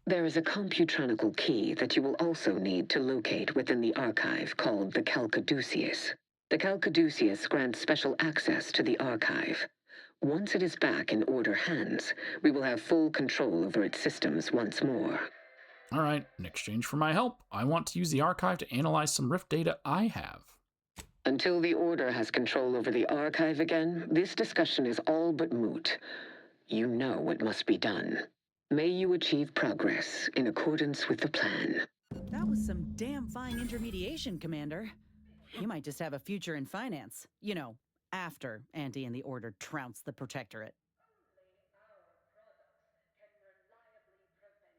D: There is a computronical key that you will also need to locate within the archive called the Calcaduceus. The Calcaduceus grants special access to the archive. Once it is back in Order hands, we will have full control over its systems once more.
A: All right, in exchange for my help, I want to use the archive to analyze some rift data I have.
D: Until the Order has control over the archive again, this discussion is all but moot. You know what must be done. May you achieve progress in accordance with the plan.
C: That was some damn fine intermediation, Commander. You might just have a future in finance. You know, after Auntie and the Order trounce the Protectorate.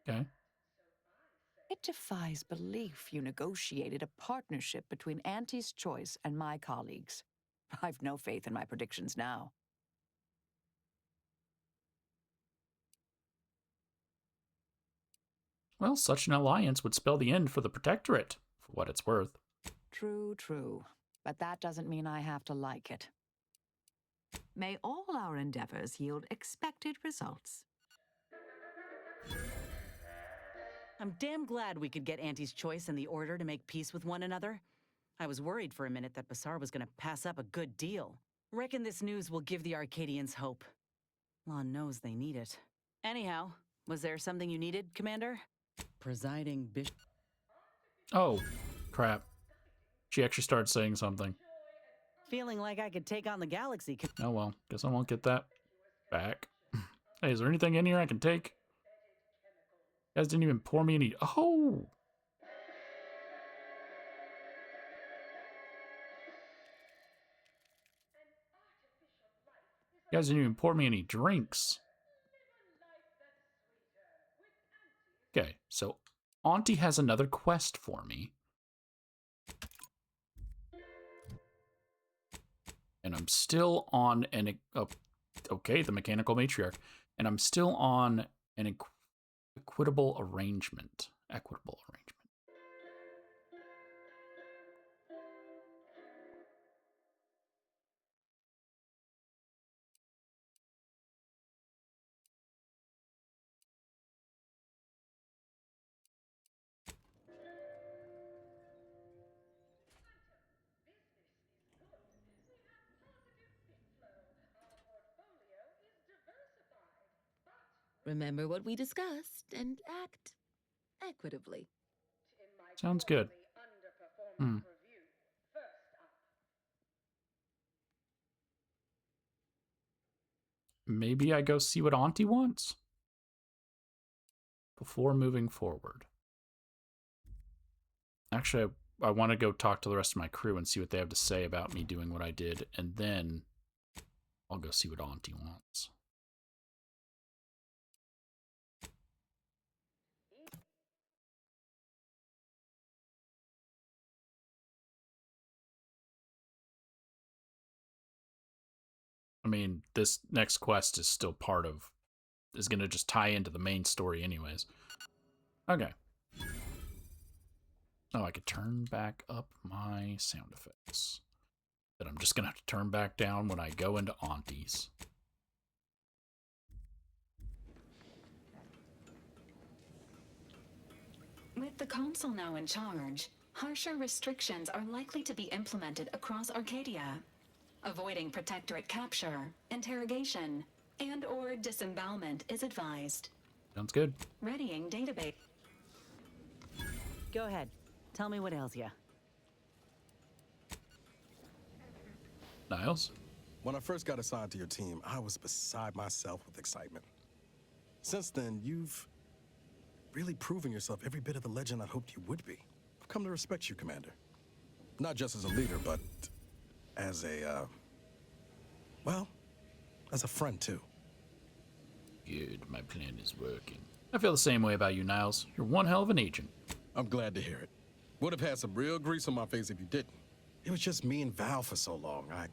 A: Okay.
O: It defies belief you negotiated a partnership between Auntie's choice and my colleagues. I've no faith in my predictions now.
A: Well, such an alliance would spell the end for the Protectorate, for what it's worth.
O: True, true. But that doesn't mean I have to like it. May all our endeavors yield expected results.
C: I'm damn glad we could get Auntie's choice and the Order to make peace with one another. I was worried for a minute that v.a.l.e.r.i.e was going to pass up a good deal. Reckon this news will give the Arcadians hope. Law knows they need it. Anyhow, was there something you needed, Commander? Presiding Bishop.
A: Oh, crap. She actually started saying something.
C: Feeling like I could take on the galaxy.
A: Oh well, guess I won't get that back. Hey, is there anything in here I can take? You guys didn't even pour me any. Oh! You guys didn't even pour me any drinks. Okay, so Auntie has another quest for me. And I'm still on an... okay, the mechanical matriarch. And I'm still on an equitable arrangement. Equitable arrangement.
E: Remember what we discussed and act equitably.
A: Sounds good. Maybe I go see what Auntie wants before moving forward. Actually, I want to go talk to the rest of my crew and see what they have to say about me doing what I did, and then I'll go see what Auntie wants. I mean, this next quest is still is going to just tie into the main story anyways. Okay. Oh, I could turn back up my sound effects. That I'm just going to have to turn back down when I go into Auntie's.
F: With the Council now in charge, harsher restrictions are likely to be implemented across Arcadia. Avoiding Protectorate capture, interrogation, and/or disembowelment is advised.
A: Sounds good.
F: Readying database.
C: Go ahead. Tell me what ails ya.
A: Niles?
L: When I first got assigned to your team, I was beside myself with excitement. Since then, you've really proven yourself every bit of the legend I hoped you would be. I've come to respect you, Commander. Not just as a leader, but as a, well, as a friend, too.
A: Good, my plan is working. I feel the same way about you, Niles. You're one hell of an agent.
L: I'm glad to hear it. Would have had some real grease on my face if you didn't. It was just me and Val for so long. I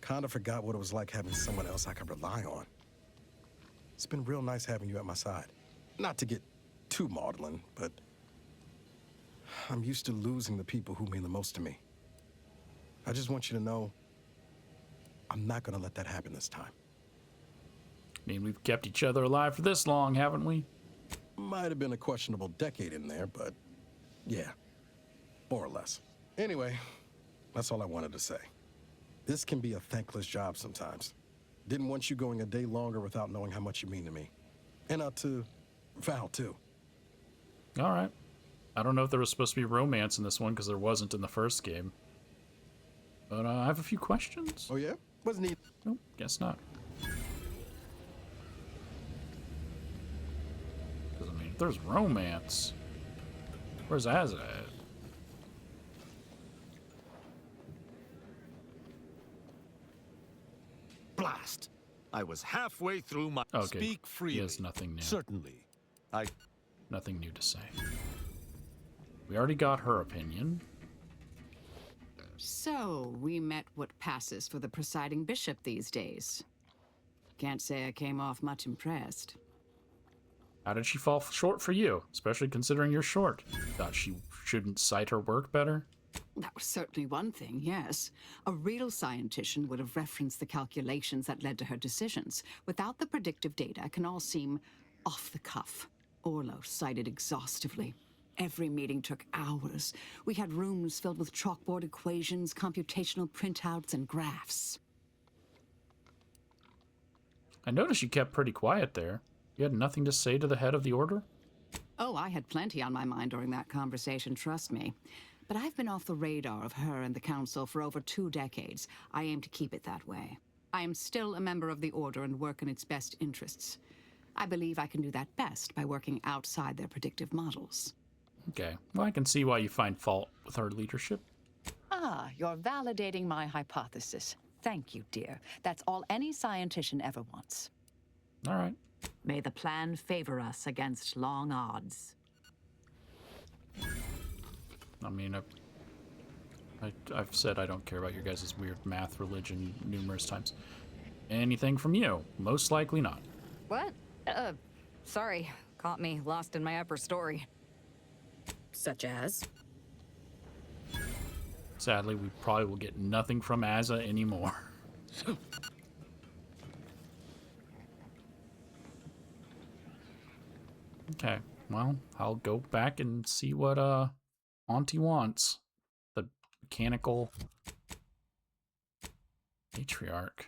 L: Kinda forgot what it was like having someone else I could rely on. It's been real nice having you at my side. Not to get too maudlin, but I'm used to losing the people who mean the most to me. I just want you to know I'm not gonna let that happen this time.
A: I mean, we've kept each other alive for this long, haven't we?
L: Might have been a questionable decade in there, but yeah, more or less. Anyway, that's all I wanted to say. This can be a thankless job sometimes. Didn't want you going a day longer without knowing how much you mean to me. And to Val, too.
A: All right. I don't know if there was supposed to be romance in this one, because there wasn't in the first game. But I have a few questions.
L: Oh, yeah? Wasn't he?
A: Nope, guess not. Because, I mean, if there's romance, where's Asa at?
G: Blast! I was halfway through my speak freely.
A: He has nothing new.
G: Certainly.
A: Nothing new to say. We already got her opinion.
S: So, we met what passes for the presiding bishop these days. Can't say I came off much impressed.
A: How did she fall short for you? Especially considering you're short. Thought she shouldn't cite her work better?
S: That was certainly one thing, yes. A real scientician would have referenced the calculations that led to her decisions. Without the predictive data, it can all seem off the cuff. Orlo cited exhaustively. Every meeting took hours. We had rooms filled with chalkboard equations, computational printouts, and graphs.
A: I noticed you kept pretty quiet there. You had nothing to say to the head of the order?
S: Oh, I had plenty on my mind during that conversation, trust me. But I've been off the radar of her and the Council for over 2 decades. I aim to keep it that way. I am still a member of the Order and work in its best interests. I believe I can do that best by working outside their predictive models.
A: Okay, well, I can see why you find fault with her leadership.
O: Ah, you're validating my hypothesis. Thank you, dear. That's all any scientician ever wants.
A: All right.
C: May the plan favor us against long odds.
A: I mean, I've said I don't care about your guys' weird math religion numerous times. Anything from you? Most likely not.
I: What? Sorry. Caught me lost in my upper story.
R: Such as?
A: Sadly, we probably will get nothing from Asa anymore. Okay, well, I'll go back and see what Auntie wants. The mechanical matriarch.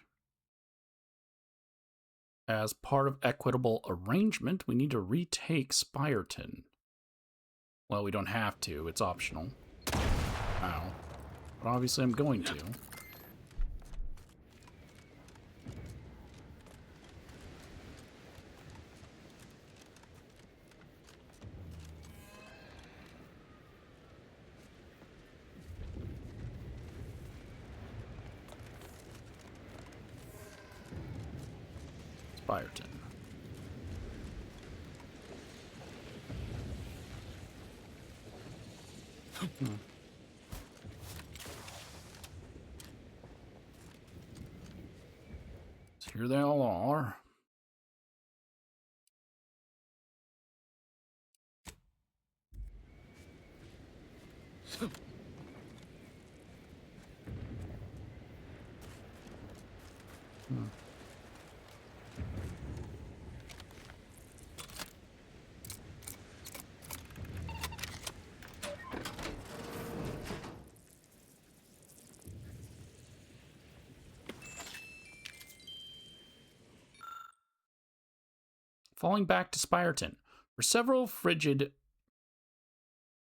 A: As part of Equitable arrangement, we need to retake Spireton. Well, we don't have to. It's optional. Ow. But obviously I'm going to. Spireton. So here they all are. Falling back to Spireton. For several frigid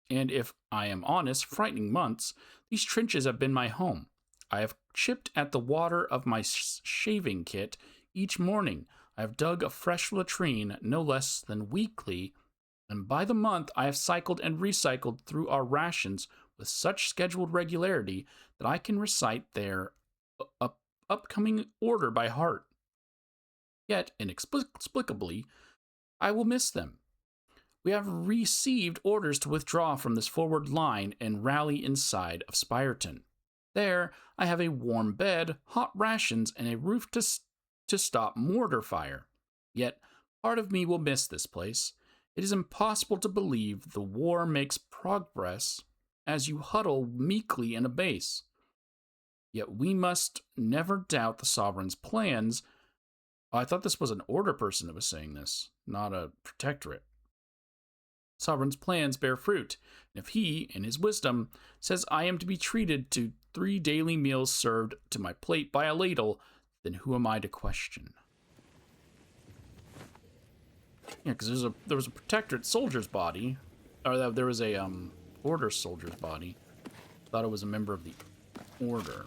A: and, if I am honest, frightening months, these trenches have been my home. I have chipped at the water of my shaving kit each morning. I have dug a fresh latrine no less than weekly, and by the month I have cycled and recycled through our rations with such scheduled regularity that I can recite their upcoming order by heart. Yet, inexplicably, I will miss them. We have received orders to withdraw from this forward line and rally inside of Spireton. There, I have a warm bed, hot rations, and a roof to stop mortar fire. Yet, part of me will miss this place. It is impossible to believe the war makes progress as you huddle meekly in a base. Yet we must never doubt the sovereign's plans. Oh, I thought this was an order person that was saying this, not a protectorate. Sovereign's plans bear fruit. And if he, in his wisdom, says I am to be treated to 3 daily meals served to my plate by a ladle, then who am I to question? Yeah, because there was a protectorate soldier's body, or there was a order soldier's body. Thought it was a member of the order.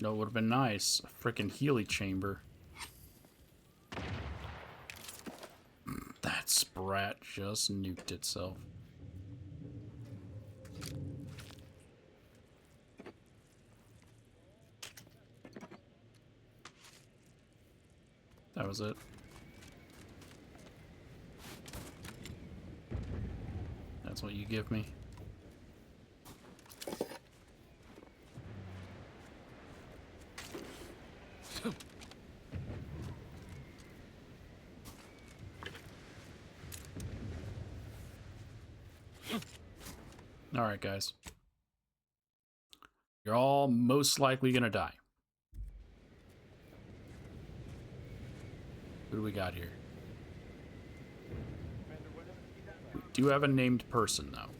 A: No, it would have been nice. A frickin' Healy chamber. That sprat just nuked itself. That was it. That's what you give me. All right, guys. You're all most likely gonna die. Who do we got here? We do have a named person, though.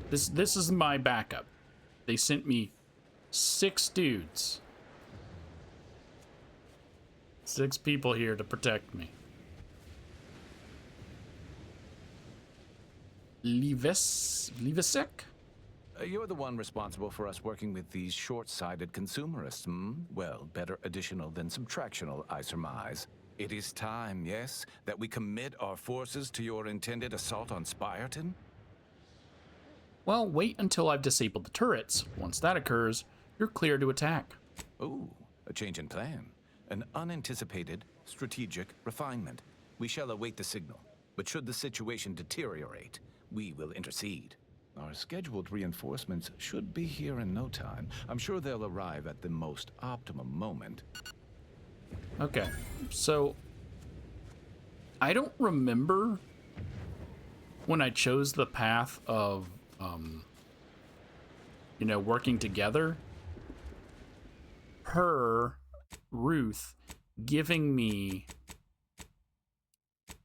A: This is my backup. They sent me 6 dudes. 6 people here to protect me. Levisek?
J: You're the one responsible for us working with these short-sighted consumerists, hmm? Well, better additional than subtractional, I surmise. It is time, yes, that we commit our forces to your intended assault on Spireton?
A: Well, wait until I've disabled the turrets. Once that occurs, you're clear to attack.
J: Ooh, a change in plan. An unanticipated, strategic refinement. We shall await the signal, but should the situation deteriorate, we will intercede. Our scheduled reinforcements should be here in no time. I'm sure they'll arrive at the most optimum moment.
A: Okay, so I don't remember when I chose the path of, you know, working together. Ruth, giving me,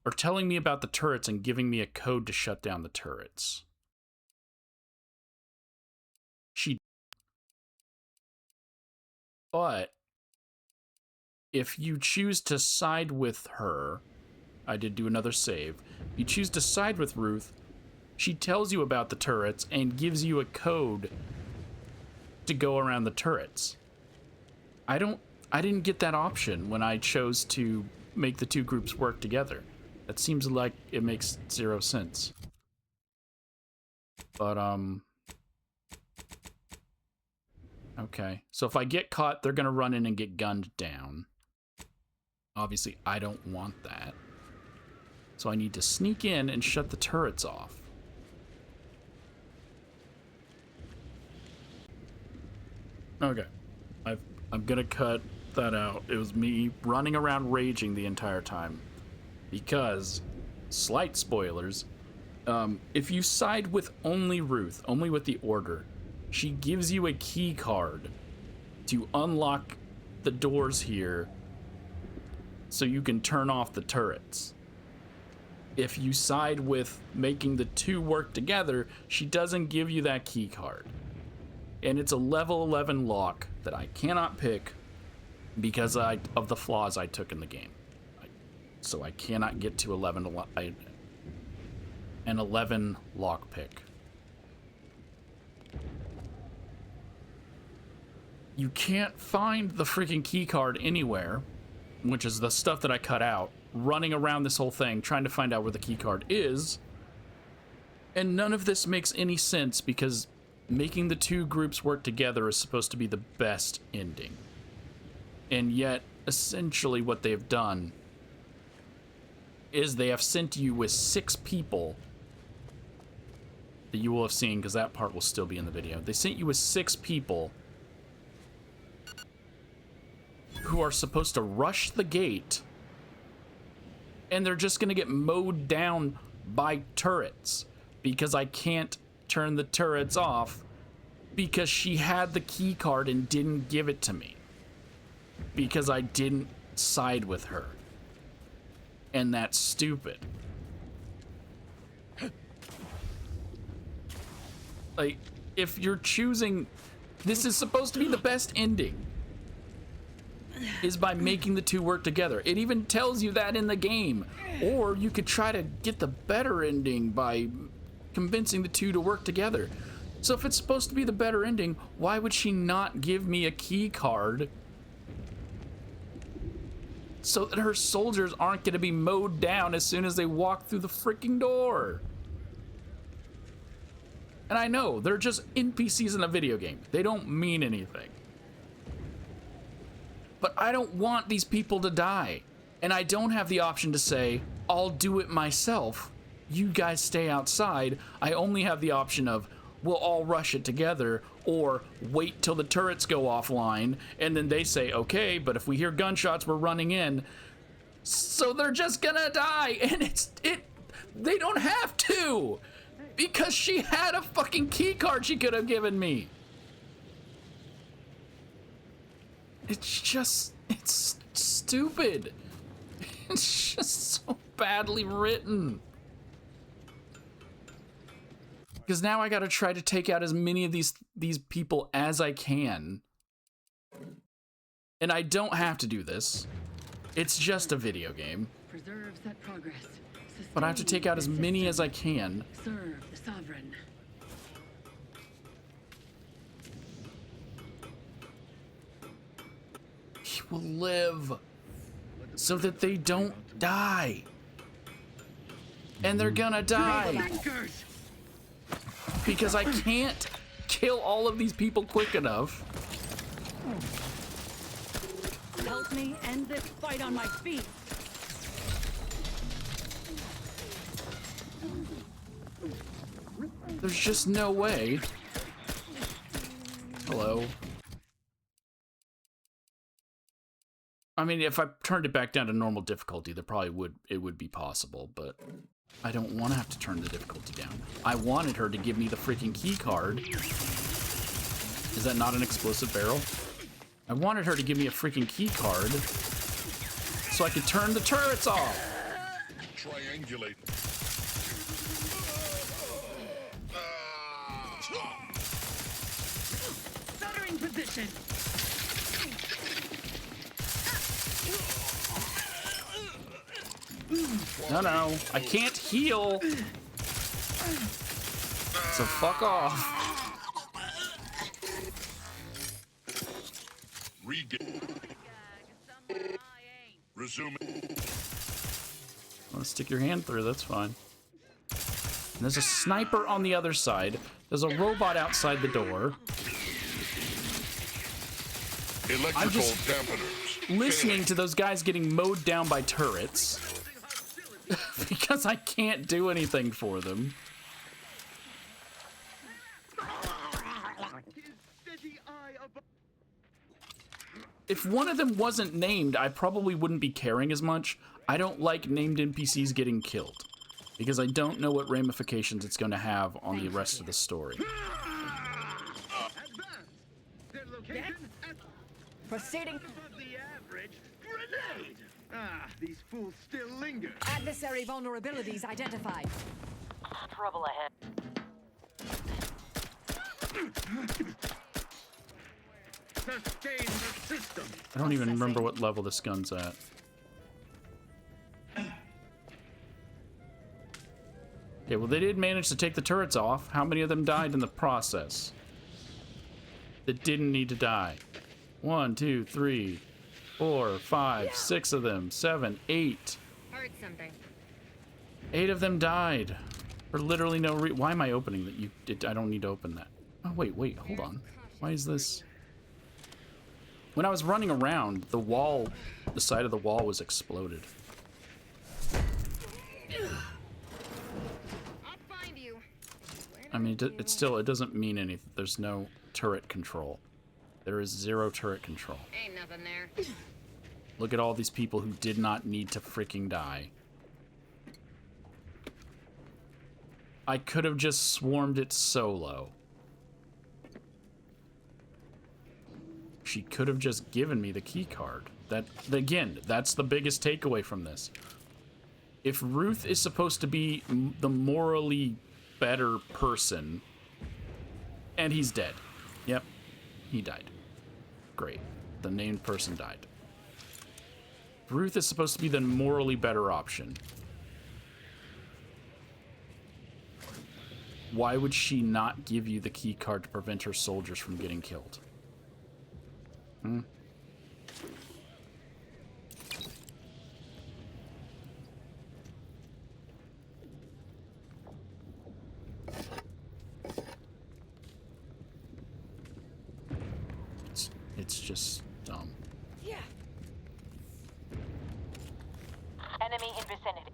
A: or telling me about the turrets and giving me a code to shut down the turrets. But if you choose to side with her, I did do another save. If you choose to side with Ruth, she tells you about the turrets and gives you a code to go around the turrets. I didn't get that option when I chose to make the 2 groups work together. That seems like it makes 0 sense. But, okay. So if I get caught, they're gonna run in and get gunned down. Obviously, I don't want that. So I need to sneak in and shut the turrets off. Okay. I'm gonna cut that out. It was me running around raging the entire time. Because, slight spoilers, if you side with only Ruth, only with the Order, she gives you a key card to unlock the doors here so you can turn off the turrets. If you side with making the 2 work together, she doesn't give you that key card. And it's a level 11 lock that I cannot pick because of the flaws I took in the game. So I cannot get to an 11 lock pick. You can't find the freaking key card anywhere, which is the stuff that I cut out, running around this whole thing trying to find out where the key card is. And none of this makes any sense because making the two groups work together is supposed to be the best ending. And yet, essentially what they've done is they have sent you with 6 people that you will have seen, because that part will still be in the video. They sent you with 6 people who are supposed to rush the gate, and they're just gonna get mowed down by turrets because I can't turn the turrets off because she had the key card and didn't give it to me because I didn't side with her. And that's stupid. Like, if you're choosing, this is supposed to be the best ending, is by making the two work together. It even tells you that in the game. Or you could try to get the better ending by convincing the two to work together. So if it's supposed to be the better ending, why would she not give me a key card so that her soldiers aren't going to be mowed down as soon as they walk through the freaking door? And I know, they're just NPCs in a video game. They don't mean anything. But I don't want these people to die. And I don't have the option to say, I'll do it myself. You guys stay outside. I only have the option of, we'll all rush it together, or wait till the turrets go offline, and then they say, okay, but if we hear gunshots, we're running in. So they're just gonna die, and they don't have to, because she had a fucking key card she could have given me. It's stupid. It's just so badly written. Because now I gotta try to take out as many of these people as I can. And I don't have to do this. It's just a video game.
B: Preserve that progress.
A: But I have to take out as many as I can.
B: Serve the sovereign.
A: He will live so that they don't die. And they're gonna die. Because I can't kill all of these people quick enough.
C: Help me end this fight on my feet.
A: There's just no way. Hello. I mean, if I turned it back down to normal difficulty, it would be possible, but I don't want to have to turn the difficulty down. I wanted her to give me the freaking key card. Is that not an explosive barrel? I wanted her to give me a freaking key card so I could turn the turrets off.
H: Triangulate.
B: Stuttering position.
A: No, I can't heal. So fuck off.
H: Resume.
A: Let's stick your hand through, that's fine. And there's a sniper on the other side. There's a robot outside the door. I'm just listening to those guys getting mowed down by turrets. Because I can't do anything for them. If one of them wasn't named, I probably wouldn't be caring as much. I don't like named NPCs getting killed, because I don't know what ramifications it's going to have on the rest of the story.
I: Proceeding.
M: Ah, these fools still linger.
I: Adversary vulnerabilities identified.
K: Trouble ahead.
M: Sustain the system.
A: I don't even remember what level this gun's at. Okay, well, they did manage to take the turrets off. How many of them died in the process that didn't need to die? 1, 2, 3, 4, 5, 6 of them. 7, 8.
V: Heard something.
A: 8 of them died. For literally no reason. Why am I opening that? I don't need to open that. Oh, wait, hold on. Why is this? When I was running around, the wall, the side of the wall was exploded.
V: I'll find you.
A: I mean, it still, it doesn't mean anything. There's no turret control. There is 0 turret control.
V: Ain't nothing there.
A: Look at all these people who did not need to freaking die. I could have just swarmed it solo. She could have just given me the key card. That, again, that's the biggest takeaway from this. If Ruth is supposed to be the morally better person, and he's dead. Yep, he died. Great. The named person died. Ruth is supposed to be the morally better option. Why would she not give you the key card to prevent her soldiers from getting killed? Hmm? It's just dumb.
K: Yeah. Enemy in vicinity.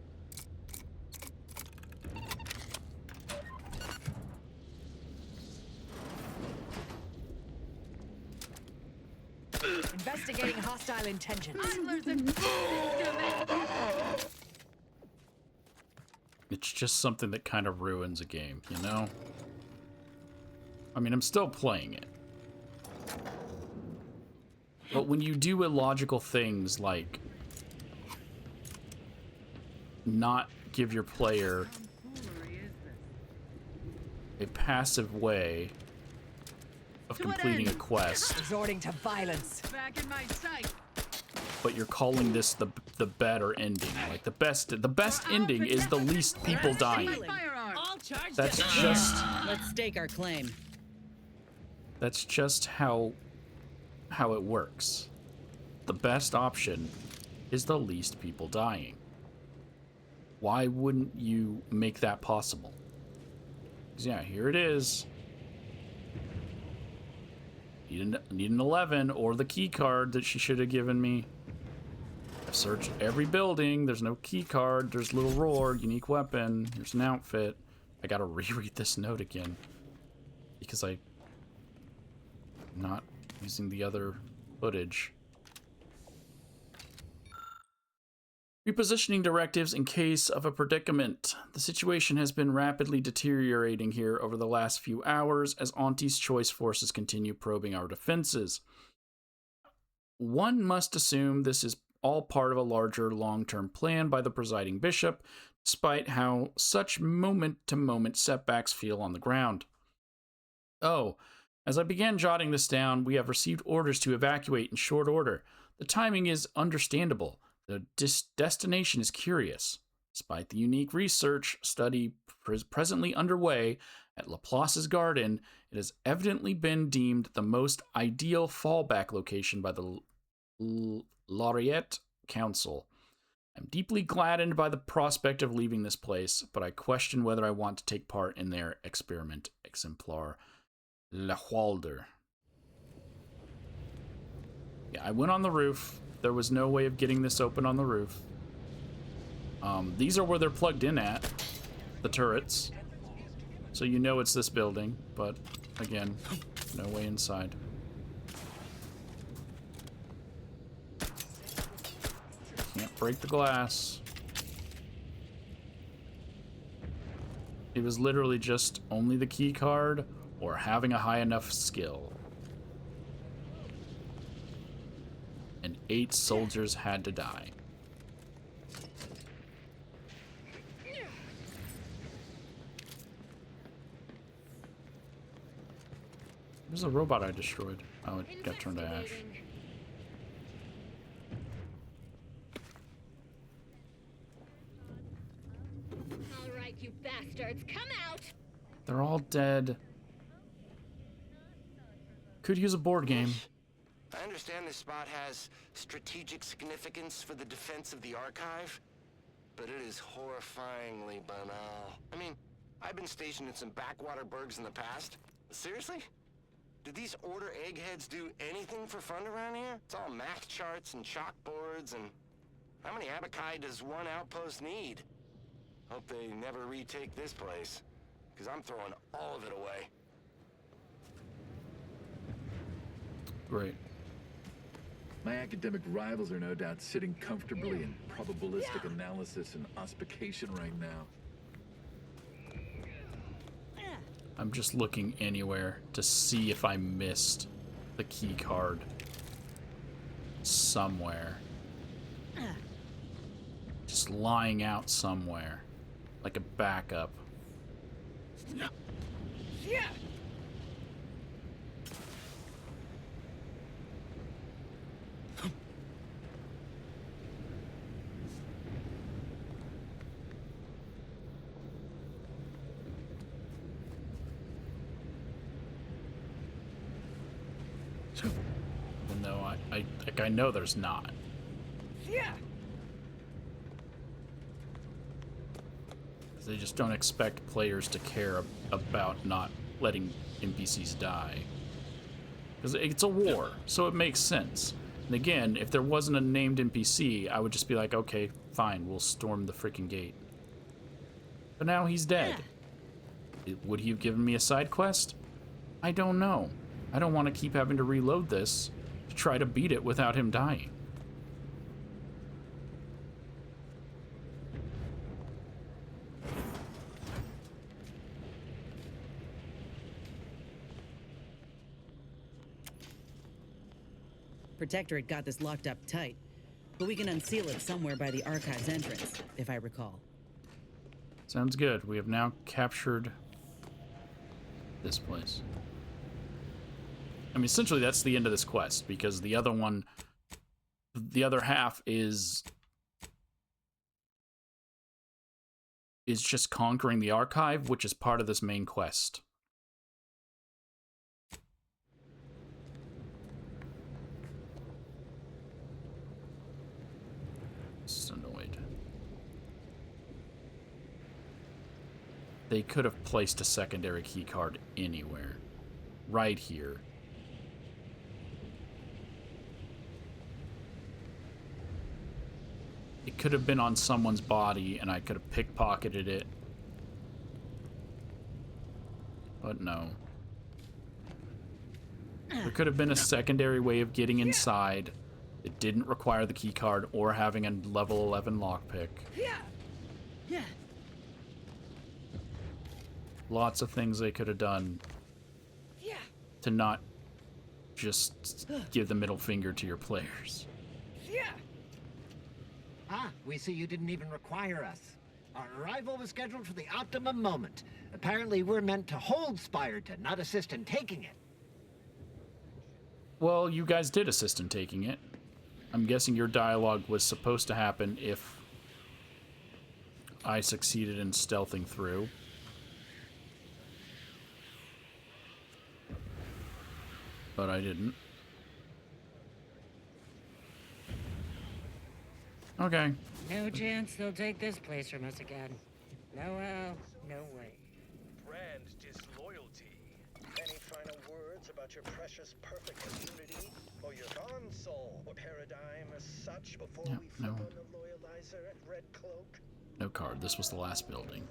C: Investigating hostile intentions.
A: It's just something that kind of ruins a game, you know? I mean, I'm still playing it. But when you do illogical things like not give your player a passive way of completing a quest,
C: Resorting to violence.
T: Back in my sight.
A: but you're calling this the better ending. Like the best ending is the least people dying. That's just
C: Let's stake our claim.
A: That's just how it works. The best option is the least people dying. Why wouldn't you make that possible? 'Cause yeah, here it is. Need an 11 or the key card that she should have given me. I've searched every building. There's no key card. There's little roar, unique weapon. There's an outfit. I gotta reread this note again because I'm not using the other footage. Repositioning directives in case of a predicament. The situation has been rapidly deteriorating here over the last few hours as Auntie's choice forces continue probing our defenses. One must assume this is all part of a larger long-term plan by the presiding bishop, despite how such moment-to-moment setbacks feel on the ground. Oh, as I began jotting this down, we have received orders to evacuate in short order. The timing is understandable. The destination is curious. Despite the unique research study presently underway at Laplace's Garden, it has evidently been deemed the most ideal fallback location by the v.a.l.e.r.i.e Council. I'm deeply gladdened by the prospect of leaving this place, but I question whether I want to take part in their experiment exemplar. v.a.l.e.r.i.e. Yeah, I went on the roof. There was no way of getting this open on the roof. These are where they're plugged in at, the turrets. So you know it's this building, but again, no way inside. Can't break the glass. It was literally just only the key card or having a high enough skill. And 8 soldiers had to die. There's a robot I destroyed. Oh, it got turned to ash.
V: All right, you bastards, come out!
A: They're all dead. Could use a board game.
N: I understand this spot has strategic significance for the defense of the archive, but it is horrifyingly banal. I mean, I've been stationed in some backwater burgs in the past. Seriously? Did these Order eggheads do anything for fun around here? It's all math charts and chalkboards, and how many abaci does one outpost need? Hope they never retake this place, because I'm throwing all of it away.
A: Great.
P: My academic rivals are no doubt sitting comfortably in probabilistic analysis and auspication right now.
A: I'm just looking anywhere to see if I missed the key card somewhere. Just lying out somewhere, like a backup.
N: Yeah.
A: Well, no, I know there's not.
N: Yeah.
A: They just don't expect players to care about not letting NPCs die. Because it's a war, so it makes sense. And again, if there wasn't a named NPC, I would just be like, okay, fine, we'll storm the freaking gate. But now he's dead. Would he have given me a side quest? I don't know. I don't want to keep having to reload this to try to beat it without him dying.
C: Protectorate got this locked up tight, but we can unseal it somewhere by the archive's entrance, if I recall.
A: Sounds good. We have now captured this place. I mean, essentially that's the end of this quest, because the other one, the other half is just conquering the archive, which is part of this main quest. Annoyed. They could have placed a secondary key card anywhere. Right here. It could have been on someone's body and I could have pickpocketed it. But no. There could have been a secondary way of getting inside. It didn't require the key card or having a level 11 lockpick. Lots of things they could have done to not just give the middle finger to your players.
W: Ah, we see you didn't even require us. Our arrival was scheduled for the optimum moment. Apparently we're meant to hold Spireton, not assist in taking it.
A: Well, you guys did assist in taking it. I'm guessing your dialogue was supposed to happen if I succeeded in stealthing through. But I didn't. Okay.
X: No chance they'll take this place from us again. No how, no way.
M: Brand disloyalty. Any final words about your precious perfect community or your console paradigm as such before we flip on the loyalizer at Red Cloak?
A: No card. This was the last building.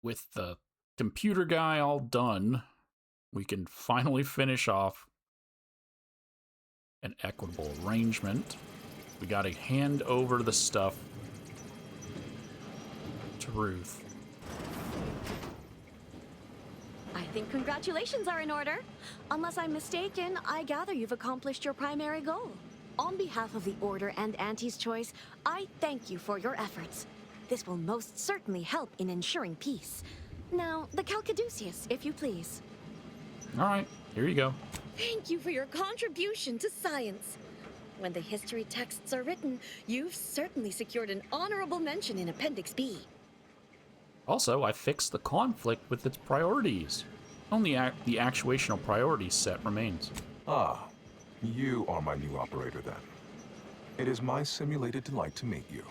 A: With the computer guy all done, we can finally finish off an equitable arrangement. We gotta hand over the stuff to Ruth.
Y: I think congratulations are in order. Unless I'm mistaken, I gather you've accomplished your primary goal. On behalf of the Order and Auntie's Choice, I thank you for your efforts. This will most certainly help in ensuring peace. Now, the Calcaduceus, if you please.
A: All right. Here you go.
Y: Thank you for your contribution to science. When the history texts are written, you've certainly secured an honorable mention in Appendix B.
A: Also, I fixed the conflict with its priorities. Only the actuational priorities set remains.
D: Ah, you are my new operator then. It is my simulated delight to meet you.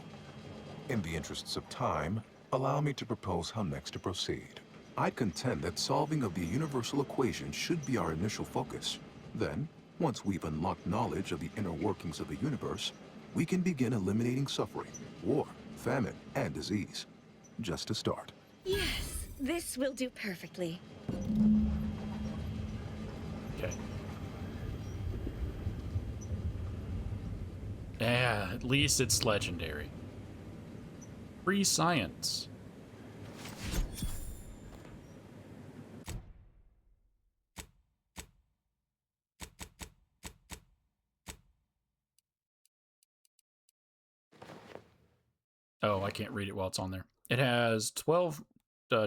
D: In the interests of time, allow me to propose how next to proceed. I contend that solving of the universal equation should be our initial focus. Then, once we've unlocked knowledge of the inner workings of the universe, we can begin eliminating suffering, war, famine, and disease. Just to start.
Y: Yes, this will do perfectly.
A: Okay. Yeah, at least it's legendary. Free science. Oh, I can't read it while it's on there. It has 12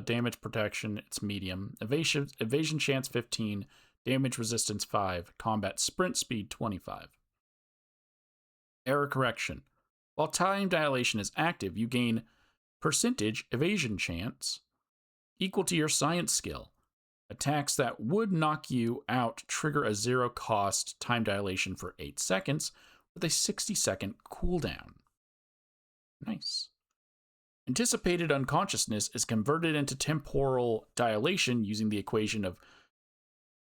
A: damage protection. It's medium. Evasion chance 15. Damage resistance 5. Combat sprint speed 25. Error correction. While time dilation is active, you gain percentage evasion chance equal to your science skill. Attacks that would knock you out trigger a 0 cost time dilation for 8 seconds with a 60-second cooldown. Nice. Anticipated unconsciousness is converted into temporal dilation using the equation of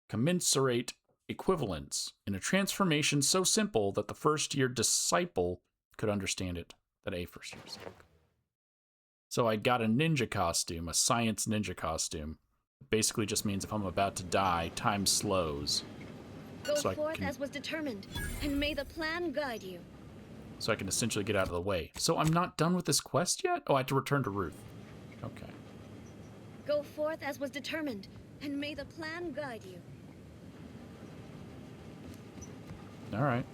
A: commensurate equivalence in a transformation so simple that the first-year disciple could understand it. That a first-year disciple. So I got a ninja costume, a science ninja costume. It basically just means if I'm about to die, time slows.
Y: Go forth as was determined, and may the plan guide you.
A: So I can essentially get out of the way. So I'm not done with this quest yet? Oh, I have to return to Ruth. Okay.
Y: Go forth as was determined, and may the plan guide you.
A: All right.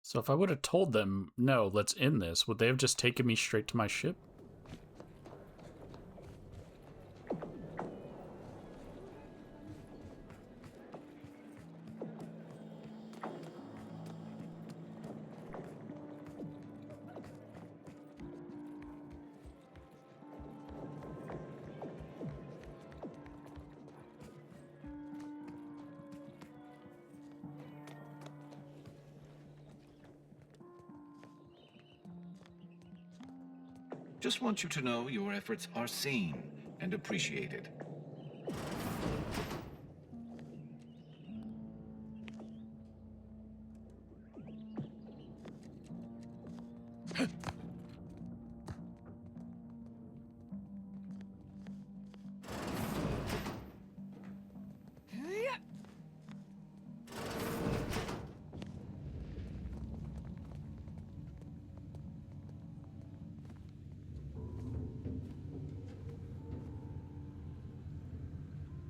A: So if I would have told them, no, let's end this, would they have just taken me straight to my ship?
J: Just want you to know your efforts are seen and appreciated.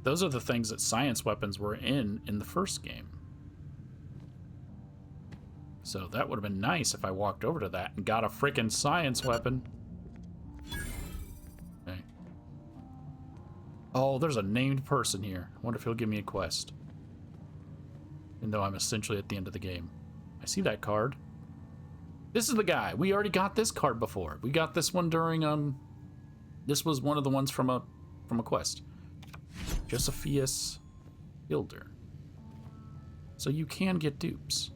A: Those are the things that science weapons were in the first game. So that would have been nice if I walked over to that and got a freaking science weapon. Okay. Oh, there's a named person here. I wonder if he'll give me a quest. Even though I'm essentially at the end of the game. I see that card. This is the guy. We already got this card before. We got this one during, this was one of the ones from a quest. Josephius Builder. So you can get dupes.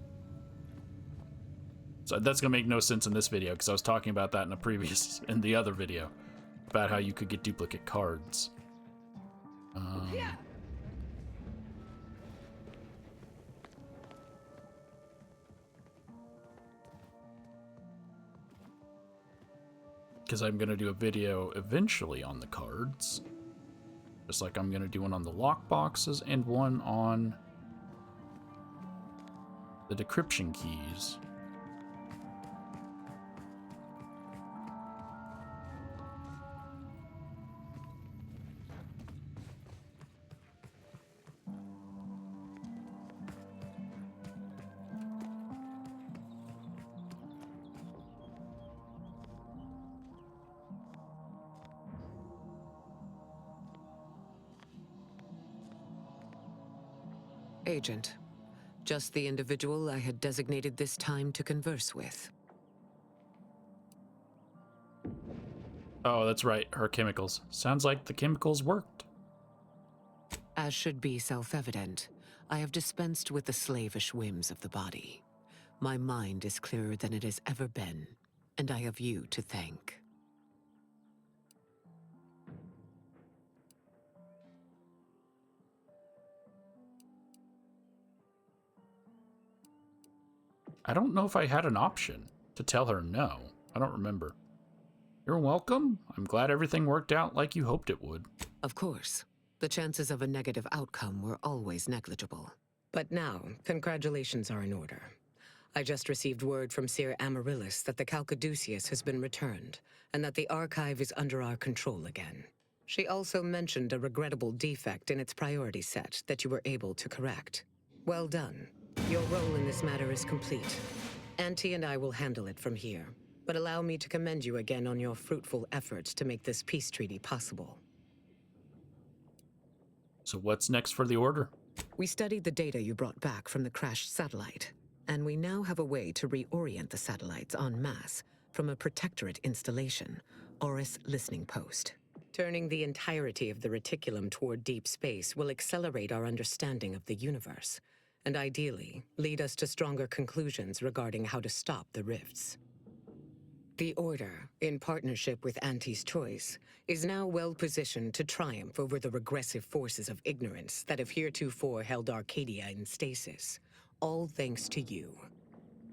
A: So that's gonna make no sense in this video because I was talking about that in the other video about how you could get duplicate cards. because I'm going to do a video eventually on the cards. Just like I'm going to do one on the lock boxes and one on the decryption keys.
R: Agent, just the individual I had designated this time to converse with.
A: Oh, that's right, her chemicals. Sounds like the chemicals worked.
R: As should be self-evident, I have dispensed with the slavish whims of the body. My mind is clearer than it has ever been, and I have you to thank.
A: I don't know if I had an option to tell her no. I don't remember. You're welcome. I'm glad everything worked out like you hoped it would.
R: Of course. The chances of a negative outcome were always negligible. But now, congratulations are in order. I just received word from Seer Amaryllis that the Calcaduceus has been returned, and that the archive is under our control again. She also mentioned a regrettable defect in its priority set that you were able to correct. Well done. Your role in this matter is complete. Auntie and I will handle it from here, but allow me to commend you again on your fruitful efforts to make this peace treaty possible.
A: So what's next for the Order?
R: We studied the data you brought back from the crashed satellite, and we now have a way to reorient the satellites en masse from a protectorate installation, Oris Listening Post. Turning the entirety of the reticulum toward deep space will accelerate our understanding of the universe, and ideally lead us to stronger conclusions regarding how to stop the rifts. The Order, in partnership with Auntie's Choice, is now well positioned to triumph over the regressive forces of ignorance that have heretofore held Arcadia in stasis, all thanks to you.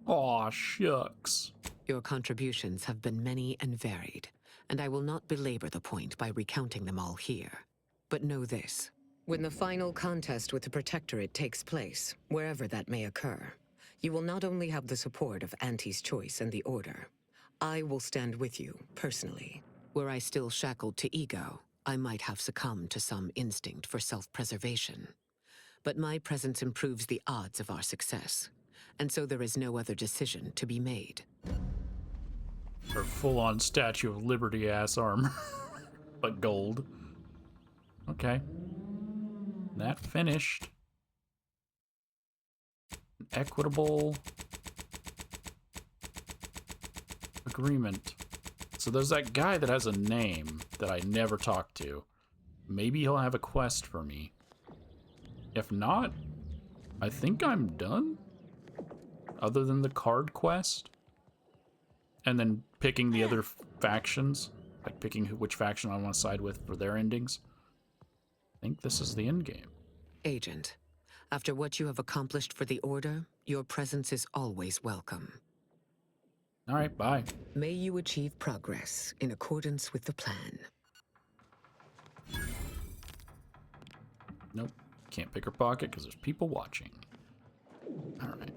A: Aw, shucks.
R: Your contributions have been many and varied, and I will not belabor the point by recounting them all here. But know this. When the final contest with the Protectorate takes place, wherever that may occur, you will not only have the support of Auntie's Choice and the Order. I will stand with you, personally. Were I still shackled to ego, I might have succumbed to some instinct for self-preservation. But my presence improves the odds of our success, and so there is no other decision to be made.
A: Her full-on Statue of Liberty-ass armor. But gold. Okay. That finished. Equitable agreement. So there's that guy that has a name that I never talked to. Maybe he'll have a quest for me. If not, I think I'm done. Other than the card quest. And then picking the other factions. Like picking which faction I want to side with for their endings. I think this is the end game.
R: Agent, after what you have accomplished for the Order, your presence is always welcome.
A: All right, bye.
R: May you achieve progress in accordance with the plan.
A: Nope, can't pick her pocket because there's people watching. All right.